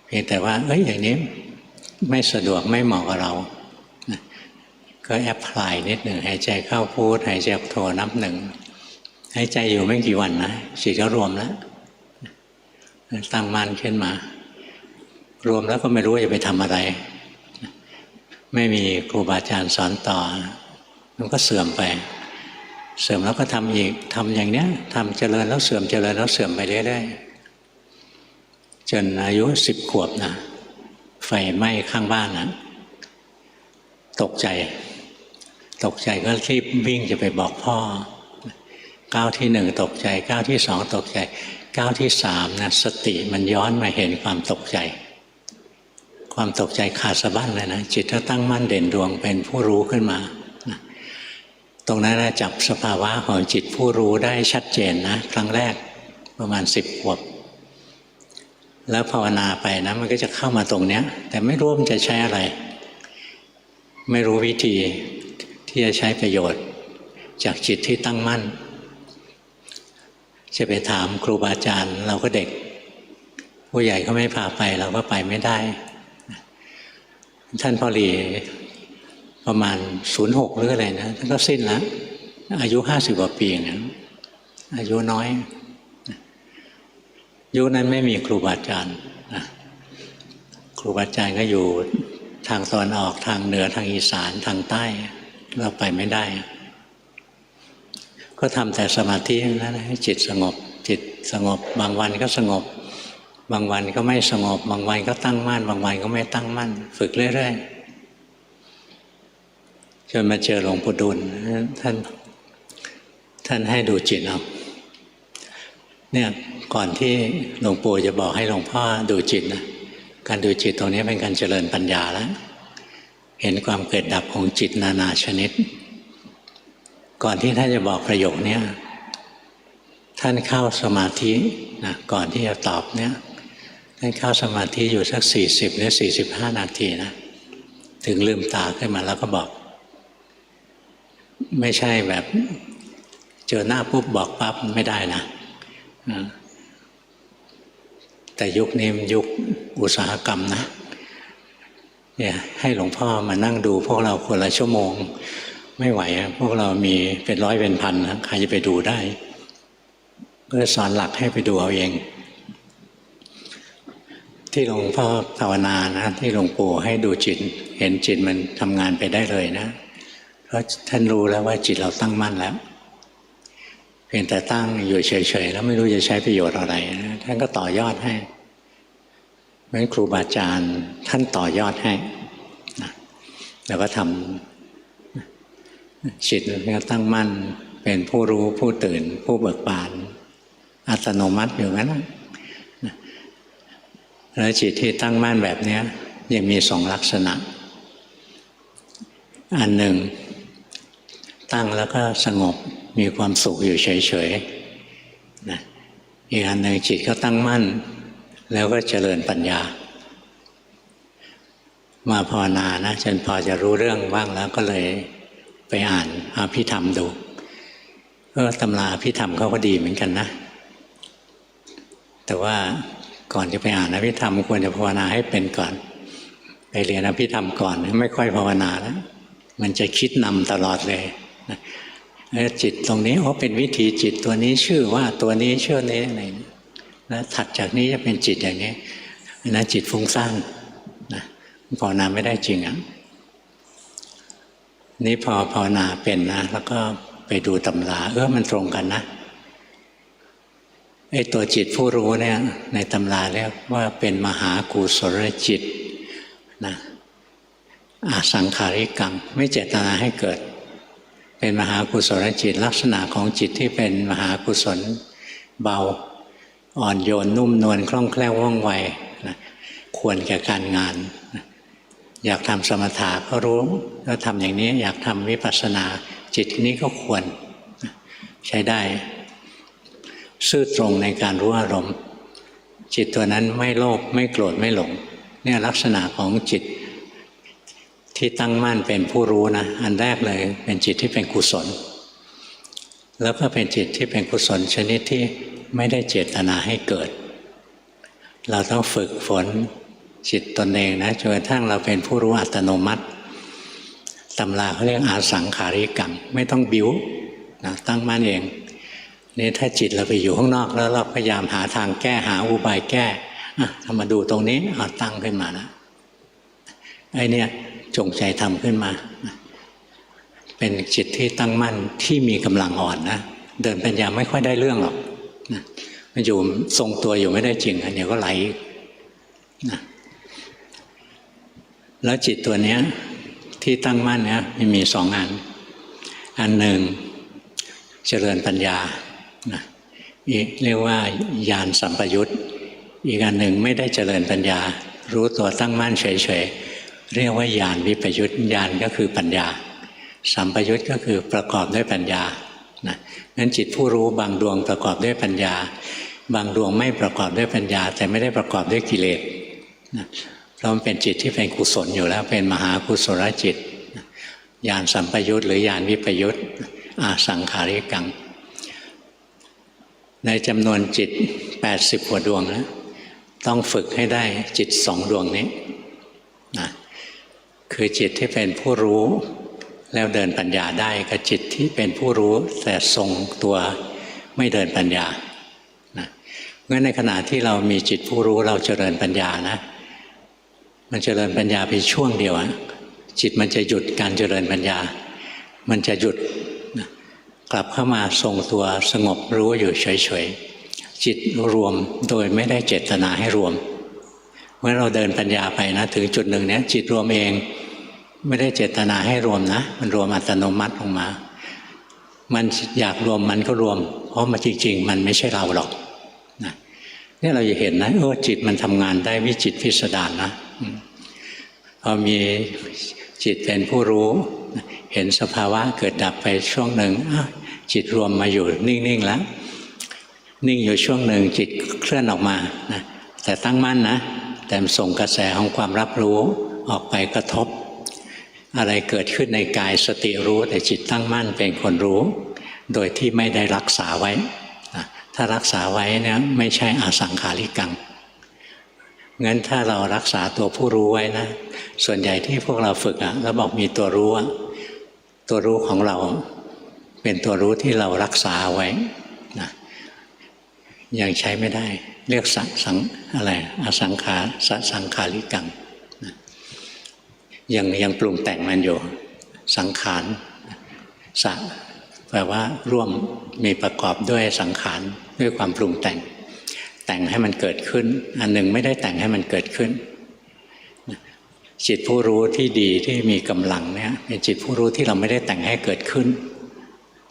เพียงแต่ว่าอย่างนี้ไม่สะดวกไม่เหมาะกับเรานะก็แอพพลายนิดหนึ่งหายใจเข้าพุทหายใจออกโทนับ 1หายใจอยู่ไม่กี่วันนะจิตก็รวมแล้วตั้งมั่นขึ้นมารวมแล้วก็ไม่รู้จะไปทำอะไรไม่มีครูบาอาจารย์สอนต่อมันก็เสื่อมไปเสื่อมแล้วก็ทำอีกทำอย่างเนี้ยทำเจริญแล้วเสื่อมเจริญแล้วเสื่อมไปเรื่อยๆจนอายุ10 ขวบนะไฟไหม้ข้างบ้านนะตกใจก็รีบวิ่งจะไปบอกพ่อก้าวที่ 1ตกใจก้าวที่ 2ตกใจก้าวที่ 3นะสติมันย้อนมาเห็นความตกใจขาดสะบั้นเลยนะจิตก็ตั้งมั่นเด่นดวงเป็นผู้รู้ขึ้นมาตรงนั้นจับสภาวะของจิตผู้รู้ได้ชัดเจนนะครั้งแรกประมาณ10 ขวบแล้วภาวนาไปนะมันก็จะเข้ามาตรงเนี้ยแต่ไม่รู้มันจะใช้อะไร ไม่รู้วิธีที่จะใช้ประโยชน์จากจิตที่ตั้งมั่นจะไปถามครูบาอาจารย์เราก็เด็กผู้ใหญ่เขาไม่พาไปเราก็ไปไม่ได้ท่านพ่อหลีประมาณ06หรืออะไรนะท่านก็สิ้นแล้วอายุ50กว่าปีนะอายุน้อยยุคนั้นไม่มีครูบาอาจารย์ครูบาอาจารย์ก็อยู่ทางตอนออกทางเหนือทางอีสานทางใต้เราไปไม่ได้ก็ทำแต่สมาธินั้นให้จิตสงบจิตสงบบางวันก็สงบบางวันก็ไม่สงบบางวันก็ตั้งมั่นบางวันก็ไม่ตั้งมั่นฝึกเรื่อยๆจนมาเจอหลวงปู่ดูลท่านให้ดูจิตเอาเนี่ยก่อนที่หลวงปู่จะบอกให้หลวงพ่อดูจิตนะการดูจิตตรงนี้เป็นการเจริญปัญญาแล้วเห็นความเกิดดับของจิตนานาชนิดก่อนที่ท่านจะบอกประโยคนี้ท่านเข้าสมาธินะก่อนที่จะตอบเนี่ยท่านเข้าสมาธิอยู่สัก40หรือ45นาทีนะถึงลืมตาขึ้นมาแล้วก็บอกไม่ใช่แบบเจอหน้าปุ๊บบอกปั๊บไม่ได้นะแต่ยุคนี้มันยุคอุตสาหกรรมนะเนี่ยให้หลวงพ่อมานั่งดูพวกเราคนละชั่วโมงไม่ไหวพวกเรามีเป็นร้อยเป็นพันนะใครจะไปดูได้ก็สอนหลักให้ไปดูเอาเองที่หลวงพ่อภาวนานะที่หลวงปู่ให้ดูจิตเห็นจิตมันทำงานไปได้เลยนะเพราะท่านรู้แล้วว่าจิตเราตั้งมั่นแล้วเพียงแต่ตั้งอยู่เฉยๆแล้วไม่รู้จะใช้ประโยชน์อะไรนะท่านก็ต่อยอดให้เพราะฉะนั้นครูบาอาจารย์ท่านต่อยอดให้นะแล้วก็ทำจิตก็ตั้งมั่นเป็นผู้รู้ผู้ตื่นผู้เบิกบานอัตโนมัติอยู่งั้นนะแล้วจิตที่ตั้งมั่นแบบนี้ยังมี2ลักษณะอันหนึ่งตั้งแล้วก็สงบมีความสุขอยู่เฉยๆนะอีกอันหนึ่งจิตก็ตั้งมั่นแล้วก็เจริญปัญญามาภาวนานะจนพอจะรู้เรื่องบ้างแล้วก็เลยไปอ่านอภิธรรมดูตำราอภิธรรมเขาก็ดีเหมือนกันนะแต่ว่าก่อนจะไปอ่านอภิธรรมควรจะภาวนาให้เป็นก่อนไปเรียนอภิธรรมก่อนไม่ค่อยภาวนาแล้วมันจะคิดนำตลอดเลยจิตตรงนี้เป็นวิธีจิตตัวนี้ชื่อว่าตัวนี้ชื่อนี้อะไรแล้วถัดจากนี้จะเป็นจิตอย่างนี้นะจิตฟุ้งซ่านนะภาวนาไม่ได้จริงอ่ะนี่พอภาวนาเป็นนะแล้วก็ไปดูตำรามันตรงกันนะไอ้ตัวจิตผู้รู้เนี่ยในตำราเรียกว่าเป็นมหากุศลจิตนะอสังขาริกังไม่เจตนาให้เกิดเป็นมหากุศลจิตลักษณะของจิตที่เป็นมหากุศลเบาอ่อนโยนนุ่มนวลคล่องแคล่วว่องไวนะควรแก่การงานนะอยากทำสมถะก็รู้แล้วทำอย่างนี้อยากทำวิปัสสนาจิตนี้ก็ควรใช้ได้ซื่อตรงในการรู้อารมณ์จิตตัวนั้นไม่โลภไม่โกรธไม่หลงเนี่ยลักษณะของจิตที่ตั้งมั่นเป็นผู้รู้นะอันแรกเลยเป็นจิตที่เป็นกุศลแล้วก็เป็นจิตที่เป็นกุศลชนิดที่ไม่ได้เจตนาให้เกิดเราต้องฝึกฝนจิตตนเองนะจนกระทั่งเราเป็นผู้รู้อัตโนมัติตำราเขาเรียกอาสังขาริกังไม่ต้องบิ้วนะตั้งมั่นเองนี่ถ้าจิตเราไปอยู่ข้างนอกแล้วเราพยายามหาทางแก้หาอุบายแก้ทำมาดูตรงนี้ตั้งขึ้นมานะไอ้เนี่ยจงใจทำขึ้นมาเป็นจิตที่ตั้งมั่นที่มีกำลังอ่อนนะเดินปัญญาไม่ค่อยได้เรื่องหรอกนะมันอยู่ทรงตัวอยู่ไม่ได้จริงเดี๋ยวก็ไหลนะแล้วจิตตัวเนี้ยที่ตั้งมั่นเนี่ยมันมี2อันอันหนึ่งเจริญปัญญานะเรียกว่าญาณสัมปยุตอีกอันหนึ่งไม่ได้เจริญปัญญารู้ตัวตั้งมั่นเฉยๆเรียกว่าญาณวิปยุตญาณก็คือปัญญาสัมปยุตก็คือประกอบด้วยปัญญานะงั้นจิตผู้รู้บางดวงประกอบด้วยปัญญาบางดวงไม่ประกอบด้วยปัญญาแต่ไม่ได้ประกอบด้วยกิเลสนะเพราะมันเป็นจิตที่เป็นกุศลอยู่แล้วเป็นมหากุศลจิตนะ ญาณสัมปยุตหรือญาณวิปยุตอาสังขาริกังในจำนวนจิต80กว่าดวงนะต้องฝึกให้ได้จิต2ดวงนี้นะคือจิตที่เป็นผู้รู้แล้วเดินปัญญาได้กับจิตที่เป็นผู้รู้แต่ทรงตัวไม่เดินปัญญานะงั้นในขณะที่เรามีจิตผู้รู้เราเจริญปัญญานะมันเจริญปัญญาไปช่วงเดียวจิตมันจะหยุดการเจริญปัญญามันจะหยุดนะกลับเข้ามาทรงตัวสงบรู้อยู่เฉยๆจิตรวมโดยไม่ได้เจตนาให้รวมเมื่อเราเดินปัญญาไปนะถึงจุดหนึ่งเนี้ยจิตรวมเองไม่ได้เจตนาให้รวมนะมันรวมอัตโนมัติลงมามันอยากรวมมันก็รวมเพราะมันจริงๆมันไม่ใช่เราหรอกนะนี่เราจะเห็นนะจิตมันทำงานได้วิจิตรพิสดารนะพอมีจิตเป็นผู้รู้เห็นสภาวะเกิดดับไปช่วงหนึ่งจิตรวมมาอยู่นิ่งๆแล้วนิ่งอยู่ช่วงหนึ่งจิตเคลื่อนออกมานะแต่ตั้งมั่นนะแต่ส่งกระแสของความรับรู้ออกไปกระทบอะไรเกิดขึ้นในกายสติรู้แต่จิตตั้งมั่นเป็นคนรู้โดยที่ไม่ได้รักษาไว้ถ้ารักษาไว้เนี่ยไม่ใช่อสังขาริกังงั้นถ้าเรารักษาตัวผู้รู้ไว้นะส่วนใหญ่ที่พวกเราฝึกแล้วบอกมีตัวรู้ตัวรู้ของเราเป็นตัวรู้ที่เรารักษาไว้นะยังใช้ไม่ได้เรียกสังอะไรอสังขาสังขาริกังนะยังปรุงแต่งมันอยู่สังขารสังแปลว่าร่วมมีประกอบด้วยสังขารด้วยความปรุงแต่งให้มันเกิดขึ้นอันหนึ่งไม่ได้แต่งให้มันเกิดขึ้นจิตผู้รู้ที่ดีที่มีกำลังเนี่ยเป็นจิตผู้รู้ที่เราไม่ได้แต่งให้เกิดขึ้น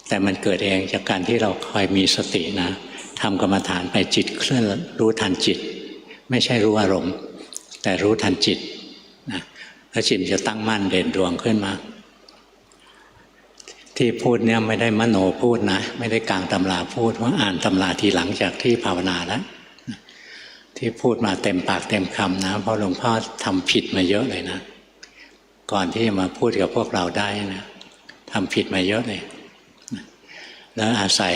แต่มันเกิดเองจากการที่เราคอยมีสตินะทำกรรมฐานไปจิตเคลื่อนรู้ทันจิตไม่ใช่รู้อารมณ์แต่รู้ทันจิตนะแล้วจิตจะตั้งมั่นเด่นดวงขึ้นมาที่พูดเนี่ยไม่ได้มโนพูดนะไม่ได้กลางตำราพูดว่าอ่านตำราทีหลังจากที่ภาวนาแล้วที่พูดมาเต็มปากเต็มคำนะเพราะหลวงพ่อทำผิดมาเยอะเลยนะก่อนที่จะมาพูดกับพวกเราได้นะทำผิดมาเยอะเลยแล้วอาศัย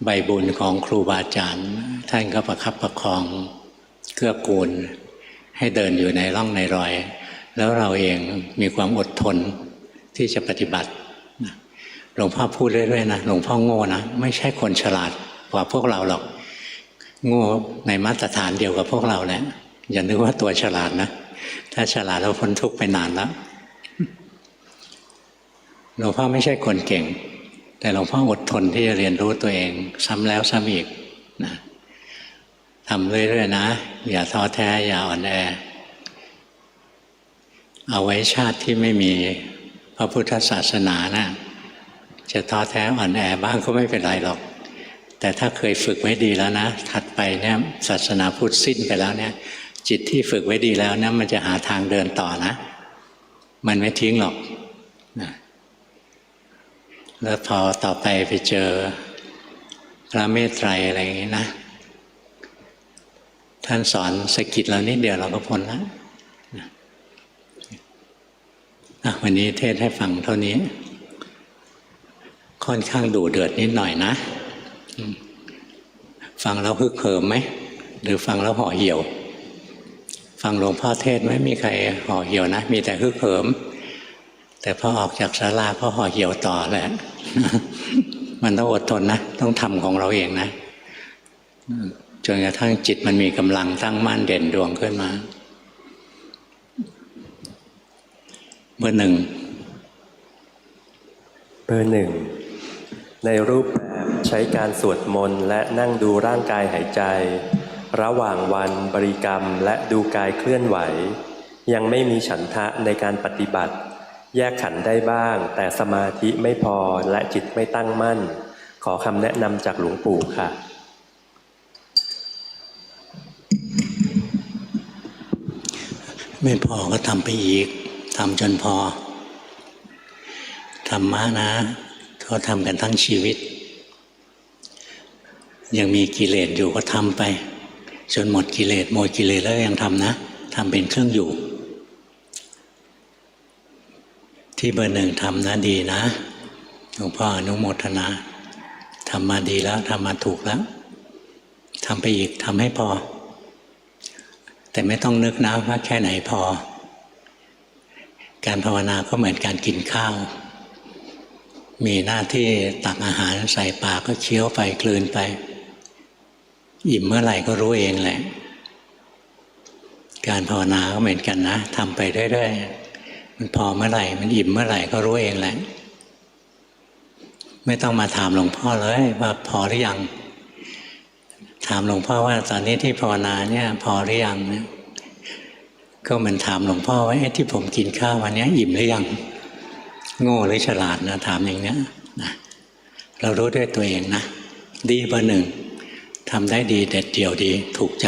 ใบบุญของครูบาอาจารย์ท่านก็ประคับประคองเกื้อกูลให้เดินอยู่ในร่องในรอยแล้วเราเองมีความอดทนที่จะปฏิบัติหลวงพ่อพูดเรื่อยๆนะหลวงพ่อโง่นะไม่ใช่คนฉลาดกว่าพวกเราหรอกโง่ในมาตรฐานเดียวกับพวกเราแหละอย่านึกว่าตัวฉลาดนะถ้าฉลาดเราพ้นทุกข์ไปนานแล้วหลวงพ่อไม่ใช่คนเก่งแต่หลวงพ่ออดทนที่จะเรียนรู้ตัวเองซ้ำแล้วซ้ำอีกนะทำเรื่อยๆนะอย่าท้อแท้อย่าอ่อนแอเอาไว้ชาติที่ไม่มีพระพุทธศาสนานะจะท้อแท้อ่อนแอบ้างก็ไม่เป็นไรหรอกแต่ถ้าเคยฝึกไว้ดีแล้วนะถัดไปเนี่ยศาสนาพุทธสิ้นไปแล้วเนี่ยจิตที่ฝึกไว้ดีแล้วนะมันจะหาทางเดินต่อนะมันไม่ทิ้งหรอกนะแล้วพอต่อไปไปเจอพระเมตไตรอะไรอย่างนี้นะท่านสอนสะกิดเรานิดเดียวเราก็พ้นแล้ววันนี้เทศให้ฟังเท่านี้ค่อนข้างดุเดือดนิดหน่อยนะฟังแล้วฮึกเหิมไหมหรือฟังแล้วห่อเหี่ยวฟังหลวงพ่อเทศไม่มีใครห่อเหี่ยวนะมีแต่ฮึกเหิมแต่พอออกจากศาลาก็ห่อเหี่ยวต่อแหละ มันต้องอดทนนะต้องทำของเราเองนะจนกระทั่งจิตมันมีกำลังตั้งมั่นเด่นดวงขึ้นมาเบอร์หนึ่งในรูปแบบใช้การสวดมนต์และนั่งดูร่างกายหายใจระหว่างวันบริกรรมและดูกายเคลื่อนไหวยังไม่มีฉันทะในการปฏิบัติแยกขันธ์ได้บ้างแต่สมาธิไม่พอและจิตไม่ตั้งมั่นขอคำแนะนำจากหลวงปู่ค่ะไม่พอก็ทำไปอีกทำจนพอธรรมะนะเขาทำกันทั้งชีวิตยังมีกิเลสอยู่ก็ทำไปจนหมดกิเลสแล้วยังทำนะทำเป็นเครื่องอยู่ ที่เบอร์หนึ่งทำนะดีนะหลวงพ่ออนุโมทนาทำมาดีแล้วทำมาถูกแล้วทำไปอีกทำให้พอแต่ไม่ต้องนึกนะว่าแค่ไหนพอการภาวนาก็เหมือนการกินข้าวมีหน้าที่ตักอาหารใส่ปากก็เคี้ยวไปกลืนไปอิ่มเมื่อไหร่ก็รู้เองแหละการภาวนาก็เหมือนกันนะทำไปเรื่อยๆมันพอเมื่อไหร่มันอิ่มเมื่อไหร่ก็รู้เองแหละไม่ต้องมาถามหลวงพ่อเลยว่าพอหรือยังถามหลวงพ่อว่าตอนนี้ที่ภาวนาเนี่ยพอหรือยังเนี่ยก็เหมือนถามหลวงพ่อว่าที่ผมกินข้าววันนี้อิ่มหรือยังโง่หรือฉลาดนะถามอย่างเนี้ยนะเรารู้ด้วยตัวเองนะดีเบอร์หนึ่งทำได้ดีเด็ดเดี่ยวดีถูกใจ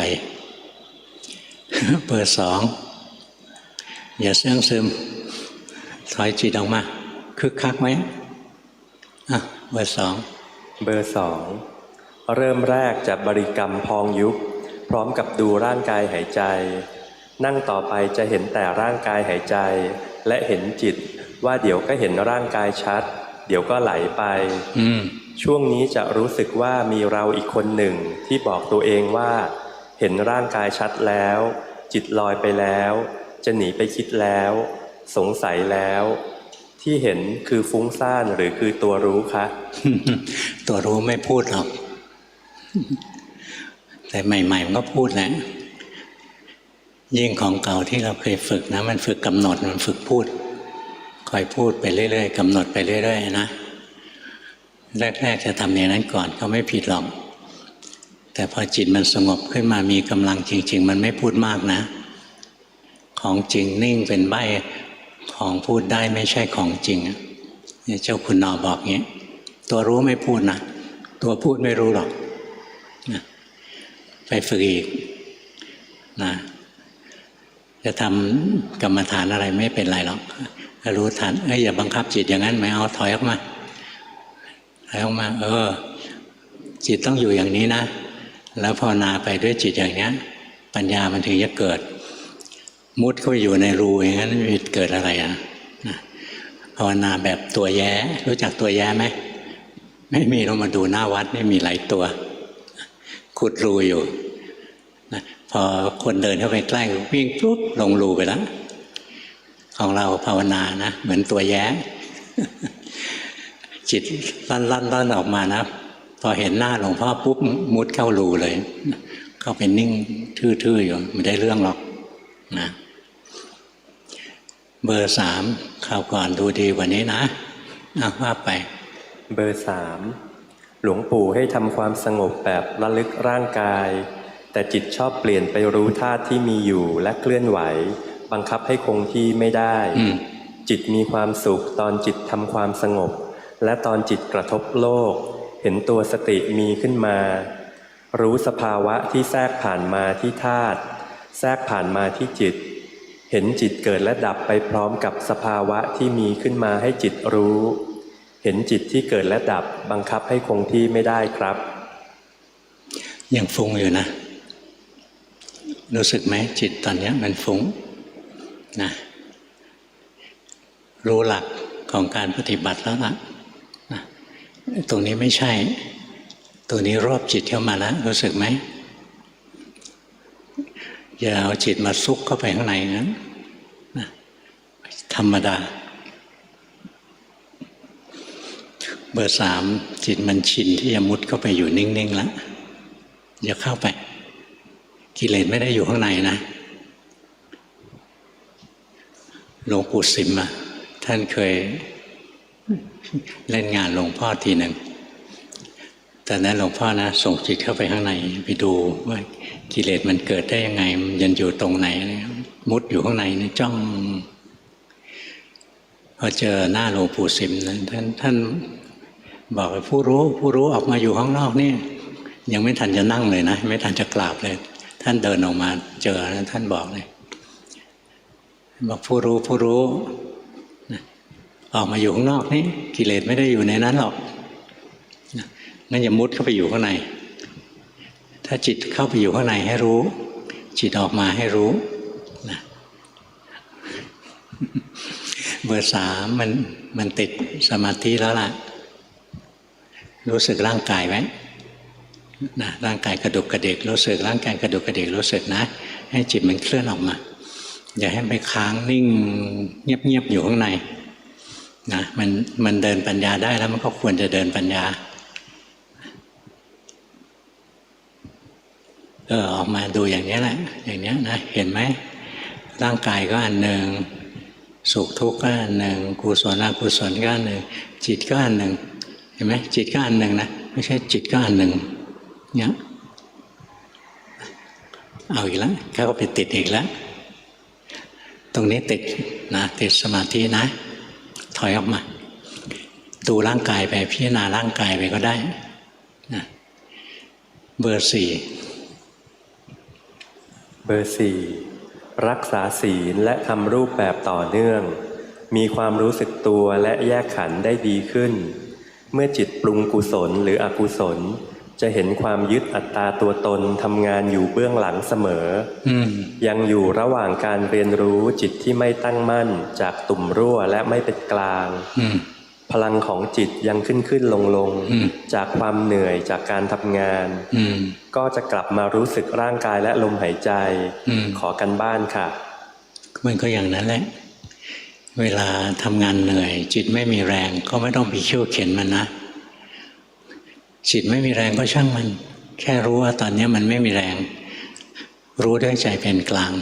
เบอร์สองอย่าเสื่องซึมถอยจิตออกมาคึกคักไหมเบอร์สองเบอร์สองเริ่มแรกจะบริกรรมพองยุบพร้อมกับดูร่างกายหายใจนั่งต่อไปจะเห็นแต่ร่างกายหายใจและเห็นจิตว่าเดี๋ยวก็เห็นร่างกายชัดเดี๋ยวก็ไหลไปช่วงนี้จะรู้สึกว่ามีเราอีกคนหนึ่งที่บอกตัวเองว่าเห็นร่างกายชัดแล้วจิตลอยไปแล้วจะหนีไปคิดแล้วสงสัยแล้วที่เห็นคือฟุ้งซ่านหรือคือตัวรู้คะ ตัวรู้ไม่พูดหรอกแต่ใหม่ๆมันก็พูดแหละยิ่งของเก่าที่เราเคยฝึกนะมันฝึกกำหนดมันฝึกพูดคอยพูดไปเรื่อยๆกำหนดไปเรื่อยๆนะแรกๆจะทำอย่างนั้นก่อนก็ไม่ผิดหรอกแต่พอจิตมันสงบขึ้นมามีกำลังจริงๆมันไม่พูดมากนะของจริงนิ่งเป็นใบ้ของพูดได้ไม่ใช่ของจริงเนี่ยเจ้าคุณนอบอกงี้ตัวรู้ไม่พูดนะตัวพูดไม่รู้หรอกนะไปฝึกอีกนะจะทำกรรมฐานอะไรไม่เป็นไรหรอกรู้ทันอย่าบังคับจิตอย่างนั้นไม่เอาถอยออกมาถอยออกมาจิตต้องอยู่อย่างนี้นะแล้วภาวนาไปด้วยจิตอย่างนี้ปัญญามันถึงจะเกิดมุดเข้าไปอยู่ในรูอย่างนั้นมันเกิดอะไรภาวนาแบบตัวแย้รู้จักตัวแย้ไหมไม่มีเรามาดูหน้าวัดนี่มีหลายตัวขุดรูอยู่พอคนเดินเข้าไปใกล้วิ่งปุ๊บลงรูไปแล้วของเราภาวนานะเหมือนตัวแย้ จิตลั่นออกมานะพอเห็นหน้าหลวงพ่อปุ๊บมุดเข้ารูเลยเข้าไปนิ่งทื่อๆอยู่ไม่ได้เรื่องหรอกนะเบอร์สามคราวก่อนดูดีกว่านี้นะว่าไปเบอร์สามหลวงปู่ให้ทำความสงบแบบระลึกร่างกายแต่จิตชอบเปลี่ยนไปรู้ธาตุที่มีอยู่และเคลื่อนไหวบังคับให้คงที่ไม่ได้จิตมีความสุขตอนจิตทำความสงบและตอนจิตกระทบโลกเห็นตัวสติมีขึ้นมารู้สภาวะที่แทรกผ่านมาที่ธาตุแทรกผ่านมาที่จิตเห็นจิตเกิดและดับไปพร้อมกับสภาวะที่มีขึ้นมาให้จิตรู้เห็นจิตที่เกิดและดับบังคับให้คงที่ไม่ได้ครับยังฟุ้งอยู่นะรู้สึกไหมจิตตอนนี้มันฟุ้งนะรู้หลักของการปฏิบัติแล้วล่ะนะตรงนี้ไม่ใช่ตัวนี้รอบจิตเข้ามาแล้วรู้สึกไหมอย่าเอาจิตมาซุกเข้าไปข้างในนั้นนะธรรมดาเบอร์สามจิตมันชินที่จะมุดเข้าไปอยู่นิ่งๆแล้วอย่าเข้าไปกิเลสไม่ได้อยู่ข้างในนะหลวงปู่สิมท่านเคยเล่นงานหลวงพ่อทีหนึ่งแต่นั้นหลวงพ่อนะส่งจิตเข้าไปข้างในไปดูว่ากิเลสมันเกิดได้ยังไงมันยันอยู่ตรงไหนมุดอยู่ข้างในนี่จ้องพอเจอหน้าหลวงปู่สิมนั้นท่านบอกว่าผู้รู้ออกมาอยู่ข้างนอกนี่ยังไม่ทันจะนั่งเลยนะไม่ทันจะกราบเลยท่านเดินออกมาเจอแล้วท่านบอกเลยบอกผู้รู้ออกมาอยู่ข้างนอกนี่กิเลสไม่ได้อยู่ในนั้นหรอกงั้นอย่ามุดเข้าไปอยู่ข้างในถ้าจิตเข้าไปอยู่ข้างในให้รู้จิตออกมาให้รู้นะ เบอร์สามมันติดสมาธิแล้วล่ะรู้สึกร่างกายไหมนะร่างกายกระดุกกระดิกรู้สึกร่างกายกระดุกกระดิกรู้สึกนะให้จิตมันเคลื่อนออกมาอย่าให้ไปค้างนิ่งเงียบๆอยู่ข้างในนะมันเดินปัญญาได้แล้วมันก็ควรจะเดินปัญญาออกมาดูอย่างนี้แหละอย่างนี้นะเห็นไหมร่างกายก็อันหนึ่งสุขทุกข์ก็อันหนึ่งกุศลอกุศลก็อันหนึ่งจิตก็อันหนึ่งเห็นไหมจิตก็อันหนึ่งนะไม่ใช่จิตก็อันหนึ่งเนี่ยเอาอีกแล้วเขาก็ไปติดอีกแล้วตรงนี้ติดนะติดสมาธินะถอยออกมาดูร่างกายไปพิจารณาร่างกายไปก็ได้นะเบอร์สี่รักษาศีลและทำรูปแบบต่อเนื่องมีความรู้สึกตัวและแยกขันธ์ได้ดีขึ้นเมื่อจิตปรุงกุศลหรืออกุศลจะเห็นความยึดอัตตาตัวตนทำงานอยู่เบื้องหลังเสมอยังอยู่ระหว่างการเรียนรู้จิตที่ไม่ตั้งมั่นจากตุ่มรั่วและไม่เป็นกลางพลังของจิตยังขึ้นลงจากความเหนื่อยจากการทำงานก็จะกลับมารู้สึกร่างกายและลมหายใจขอกันบ้านค่ะมันก็อย่างนั้นแหละเวลาทำงานเหนื่อยจิตไม่มีแรงก็ไม่ต้องไปเขี่ยวเข็นมันนะจิตไม่มีแรงก็ช่างมันแค่รู้ว่าตอนนี้มันไม่มีแรงรู้ด้วยใจเป็นกลาง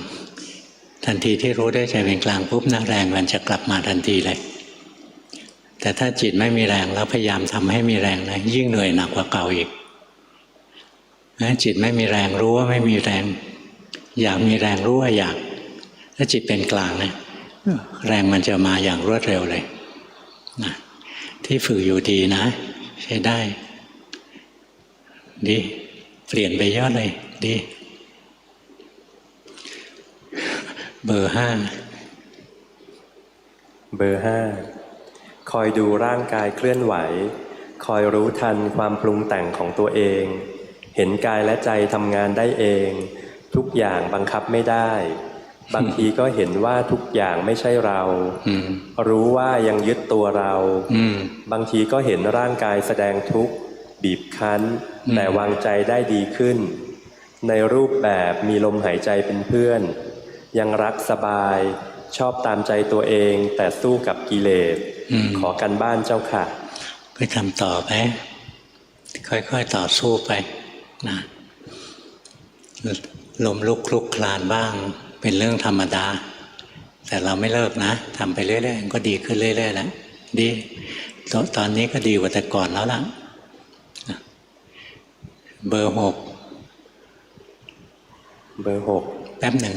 ทันทีที่รู้ด้วยใจเป็นกลางปุ๊บนะแรงมันจะกลับมาทันทีเลยแต่ถ้าจิตไม่มีแรงแล้วพยายามทำให้มีแรงนะยิ่งเหนื่อยหนักกว่าเก่าอีกนะจิตไม่มีแรงรู้ว่าไม่มีแรงอยากมีแรงรู้ว่าอยากถ้าจิตเป็นกลางนะแรงมันจะมาอย่างรวดเร็วเลยนะที่ฝึกอยู่ดีนะใช้ได้ดีเปลี่ยนไปเยอะเลยดีเบอร์ห้าคอยดูร่างกายเคลื่อนไหวคอยรู้ทันความปรุงแต่งของตัวเองเห็นกายและใจทำงานได้เองทุกอย่างบังคับไม่ได้บางทีก็เห็นว่าทุกอย่างไม่ใช่เรารู้ว่ายังยึดตัวเราบางทีก็เห็นร่างกายแสดงทุกข์บีบคั้นแต่วางใจได้ดีขึ้นในรูปแบบมีลมหายใจเป็นเพื่อนยังรักสบายชอบตามใจตัวเองแต่สู้กับกิเลสขอกันบ้านเจ้าค่ะไปทำต่อไปค่อยๆต่อสู้ไปนะล้มลุกคลุกคลานบ้างเป็นเรื่องธรรมดาแต่เราไม่เลิกนะทำไปเรื่อยๆก็ดีขึ้นเรื่อยๆแล้วดีตอนนี้ก็ดีกว่าแต่ก่อนแล้วล่ะเบอร์หกแป๊บหนึ่ง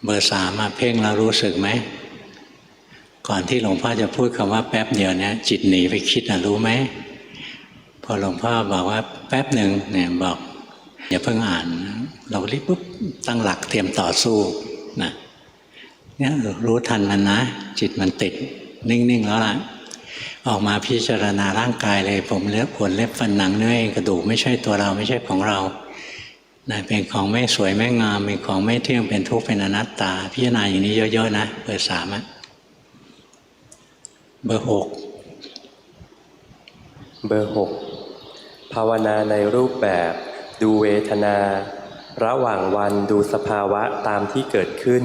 เบอร์สามมาเพ่งแล้วรู้สึกไหมก่อนที่หลวงพ่อจะพูดคำว่าแป๊บเดียวเนี่ยจิตหนีไปคิดรู้ไหมพอหลวงพ่อบอกว่าแป๊บหนึ่งเนี่ยบอกอย่าเพิ่งอ่านเรารีบปุ๊บตั้งหลักเตรียมต่อสู้นะเนี่ยรู้ทันมันนะจิตมันติดนิ่งๆแล้วล่ะออกมาพิจารณาร่างกายเลยผมเล็บขนเล็บฟันหนังเนื้อเอ็นกระดูกไม่ใช่ตัวเราไม่ใช่ของเรานะเป็นของไม่สวยไม่งามเป็นของไม่เที่ยงเป็นทุกข์เป็นอนัตตาพิจารณาอย่างนี้เยอะๆนะเบอร์สามเบอร์หกภาวนาในรูปแบบดูเวทนาระหว่างวันดูสภาวะตามที่เกิดขึ้น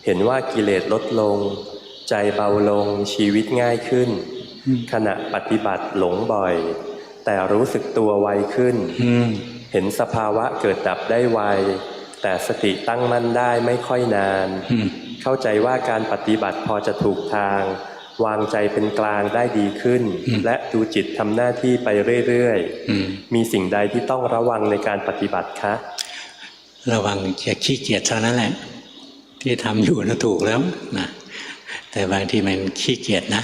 เห็นว่ากิเลสลดลงใจเบาลงชีวิตง่ายขึ้นขณะปฏิบัติหลงบ่อยแต่รู้สึกตัวไวขึ้นเห็นสภาวะเกิดดับได้ไวแต่สติตั้งมั่นได้ไม่ค่อยนานเข้าใจว่าการปฏิบัติพอจะถูกทางวางใจเป็นกลางได้ดีขึ้นและดูจิตทำหน้าที่ไปเรื่อยๆมีสิ่งใดที่ต้องระวังในการปฏิบัติคะระวังอย่าขี้เกียจเท่านั้นแหละที่ทำอยู่นะถูกแล้วนะแต่บางทีมันขี้เกียจนะ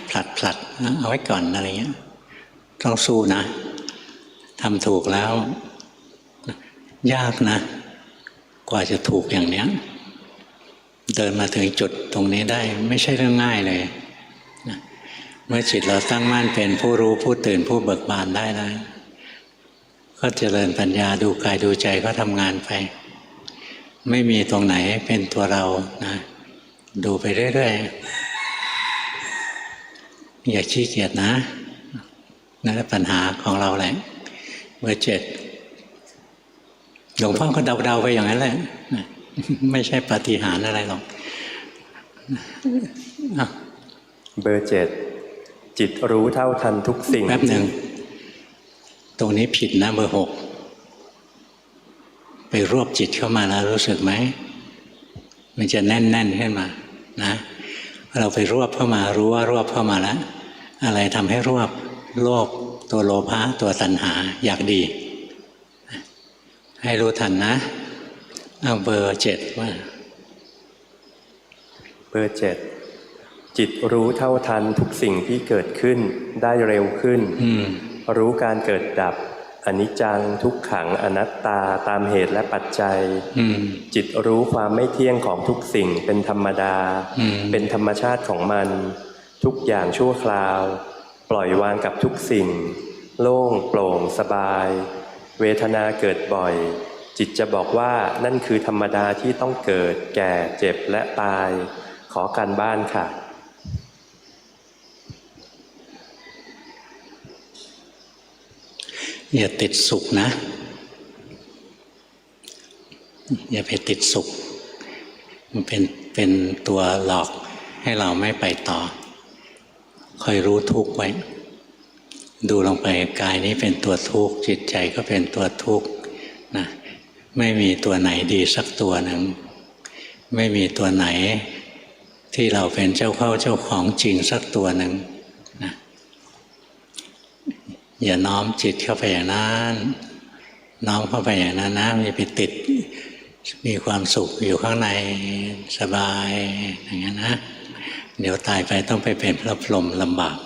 ผลัดเอาไว้ก่อนอะไรเงี้ยต้องสู้นะทำถูกแล้วยากนะกว่าจะถูกอย่างเนี้ยเดินมาถึงจุดตรงนี้ได้ไม่ใช่เรื่องง่ายเลยนะเมื่อจิตเราตั้งมั่นเป็นผู้รู้ผู้ตื่นผู้เบิกบานได้แล้วก็เจริญปัญญาดูกายดูใจก็ทำงานไปไม่มีตรงไหนเป็นตัวเรานะดูไปเรื่อย อย่าขี้เกียจนะนั่นแหละปัญหาของเราแหละเบอร์ 7หลวงพ่อก็เดาๆไปอย่างนั้นแหละไม่ใช่ปาฏิหาริย์อะไรหรอกเบอร์ 7จิตรู้เท่าทันทุกสิ่งแป๊บหนึ่งตรงนี้ผิดนะเบอร์ 6ไปรวบจิตเข้ามาแล้วรู้สึกไหมมันจะแน่นๆขึ้นมานะเราไปรวบเข้ามารู้ว่ารวบเข้ามาแล้วอะไรทำให้รวบโลภตัวโลภะตัวตัณหาอยากดีให้รู้ทันนะเอาเบอร์ 7ว่าเบอร์ 7จิตรู้เท่าทันทุกสิ่งที่เกิดขึ้นได้เร็วขึ้นรู้การเกิดดับอนิจจังทุกขังอนัตตาตามเหตุและปัจจัยจิตรู้ความไม่เที่ยงของทุกสิ่งเป็นธรรมดาเป็นธรรมชาติของมันทุกอย่างชั่วคราวปล่อยวางกับทุกสิ่งโล่งโปร่งสบายเวทนาเกิดบ่อยจิตจะบอกว่านั่นคือธรรมดาที่ต้องเกิดแก่เจ็บและตายขอการบ้านค่ะอย่าติดสุขนะอย่าไปติดสุขมันเป็นตัวหลอกให้เราไม่ไปต่อคอยรู้ทุกข์ไว้ดูลงไปกายนี้เป็นตัวทุกข์จิตใจก็เป็นตัวทุกข์นะไม่มีตัวไหนดีสักตัวหนึ่งไม่มีตัวไหนที่เราเป็นเจ้าเข้าเจ้าของจริงสักตัวหนึ่งนะอย่าน้อมจิตเข้าไปอย่างนั้นน้อมเข้าไปอย่างนั้นนะอย่าไปติดมีความสุขอยู่ข้างในสบายอย่างนั้นนะเดี๋ยวตายไปต้องไปเป็นพระพรหมลำบาก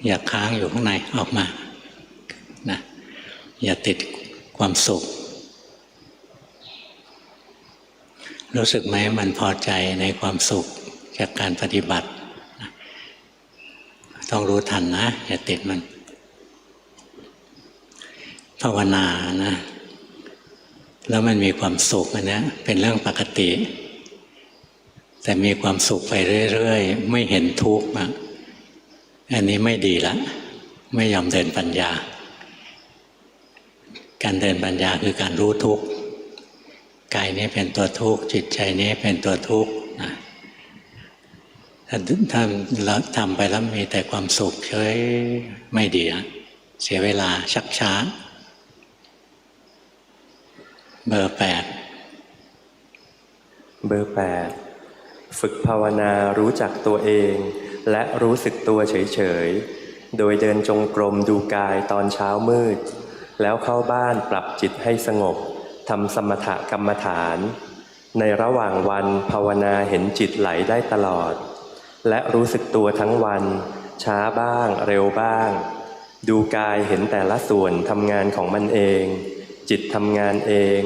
อย่าค้างอยู่ข้างในออกมานะอย่าติดความสุขรู้สึกไหมมันพอใจในความสุขจากการปฏิบัติต้องรู้ทันนะอย่าติดมันภาวนานะแล้วมันมีความสุขอันนี้เป็นเรื่องปกติแต่มีความสุขไปเรื่อยๆไม่เห็นทุกข์อันนี้ไม่ดีละไม่ยอมเดินปัญญาการเดินปัญญาคือการรู้ทุกข์กายนี้เป็นตัวทุกข์จิตใจนี้เป็นตัวทุกข์นะถ้าเราทำไปแล้วมีแต่ความสุขเฉยไม่ดีนะเสียเวลาชักช้าเบอร์ 8เบอร์ 8ฝึกภาวนารู้จักตัวเองและรู้สึกตัวเฉยๆโดยเดินจงกรมดูกายตอนเช้ามืดแล้วเข้าบ้านปรับจิตให้สงบทำสมถกรรมฐานในระหว่างวันภาวนาเห็นจิตไหลได้ตลอดและรู้สึกตัวทั้งวันช้าบ้างเร็วบ้างดูกายเห็นแต่ละส่วนทำงานของมันเองจิตทำงานเอง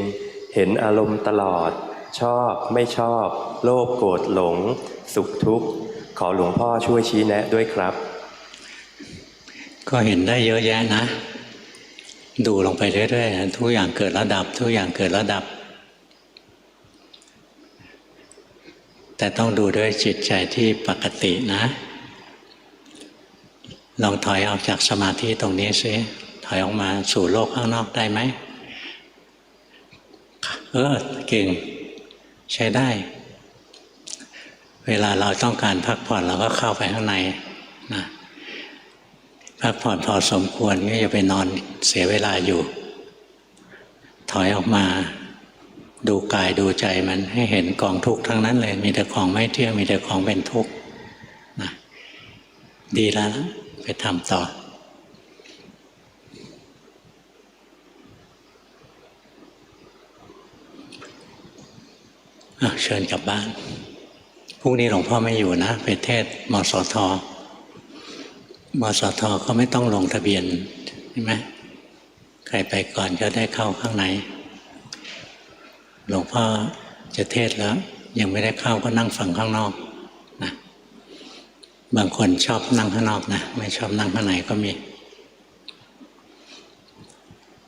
เห็นอารมณ์ตลอดชอบไม่ชอบโลภโกรธหลงสุขทุกข์ขอหลวงพ่อช่วยชี้แนะด้วยครับก็เห็นได้เยอะแยะนะดูลงไปเรื่อยๆทุกอย่างเกิดแล้วดับทุกอย่างเกิดแล้วดับแต่ต้องดูด้วยจิตใจที่ปกตินะลองถอยออกจากสมาธิตรงนี้สิถอยออกมาสู่โลกข้างนอกได้ไหมเก่งใช้ได้เวลาเราต้องการพักผ่อนเราก็เข้าไปข้างในนะพักผ่อนพอสมควรก็อย่าไปนอนเสียเวลาอยู่ถอยออกมาดูกายดูใจมันให้เห็นกองทุกข์ทั้งนั้นเลยมีแต่ของไม่เที่ยงมีแต่ของเป็นทุกข์นะดีแล้วไปทำต่อเชิญกลับบ้านพรุ่งนี้หลวงพ่อไม่อยู่นะไปเทศมสท.มสท.เขาไม่ต้องลงทะเบียนใช่ไหมใครไปก่อนก็ได้เข้าข้างในหลวงพ่อจะเทศแล้วยังไม่ได้เข้าก็นั่งฟังข้างนอกนะบางคนชอบนั่งข้างนอกนะไม่ชอบนั่งข้างในก็มี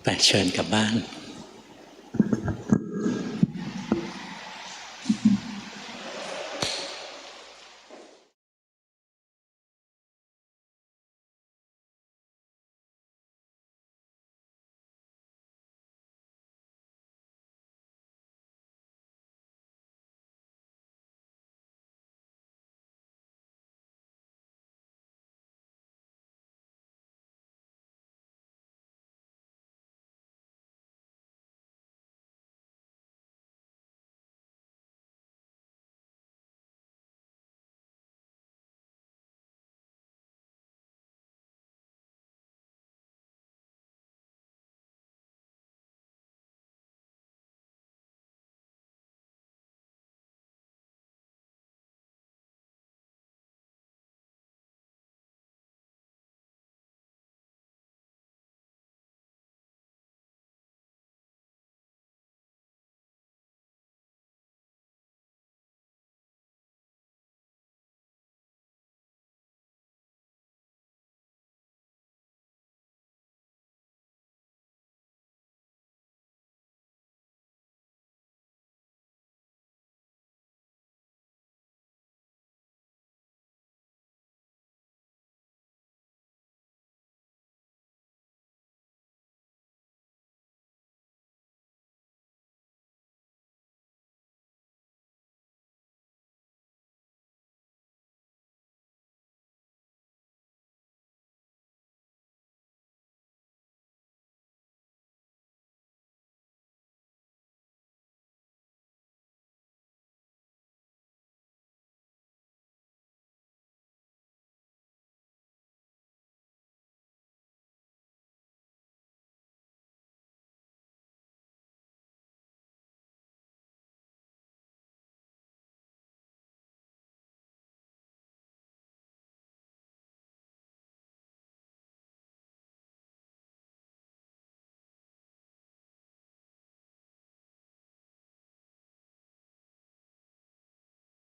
ไปเชิญกลับบ้าน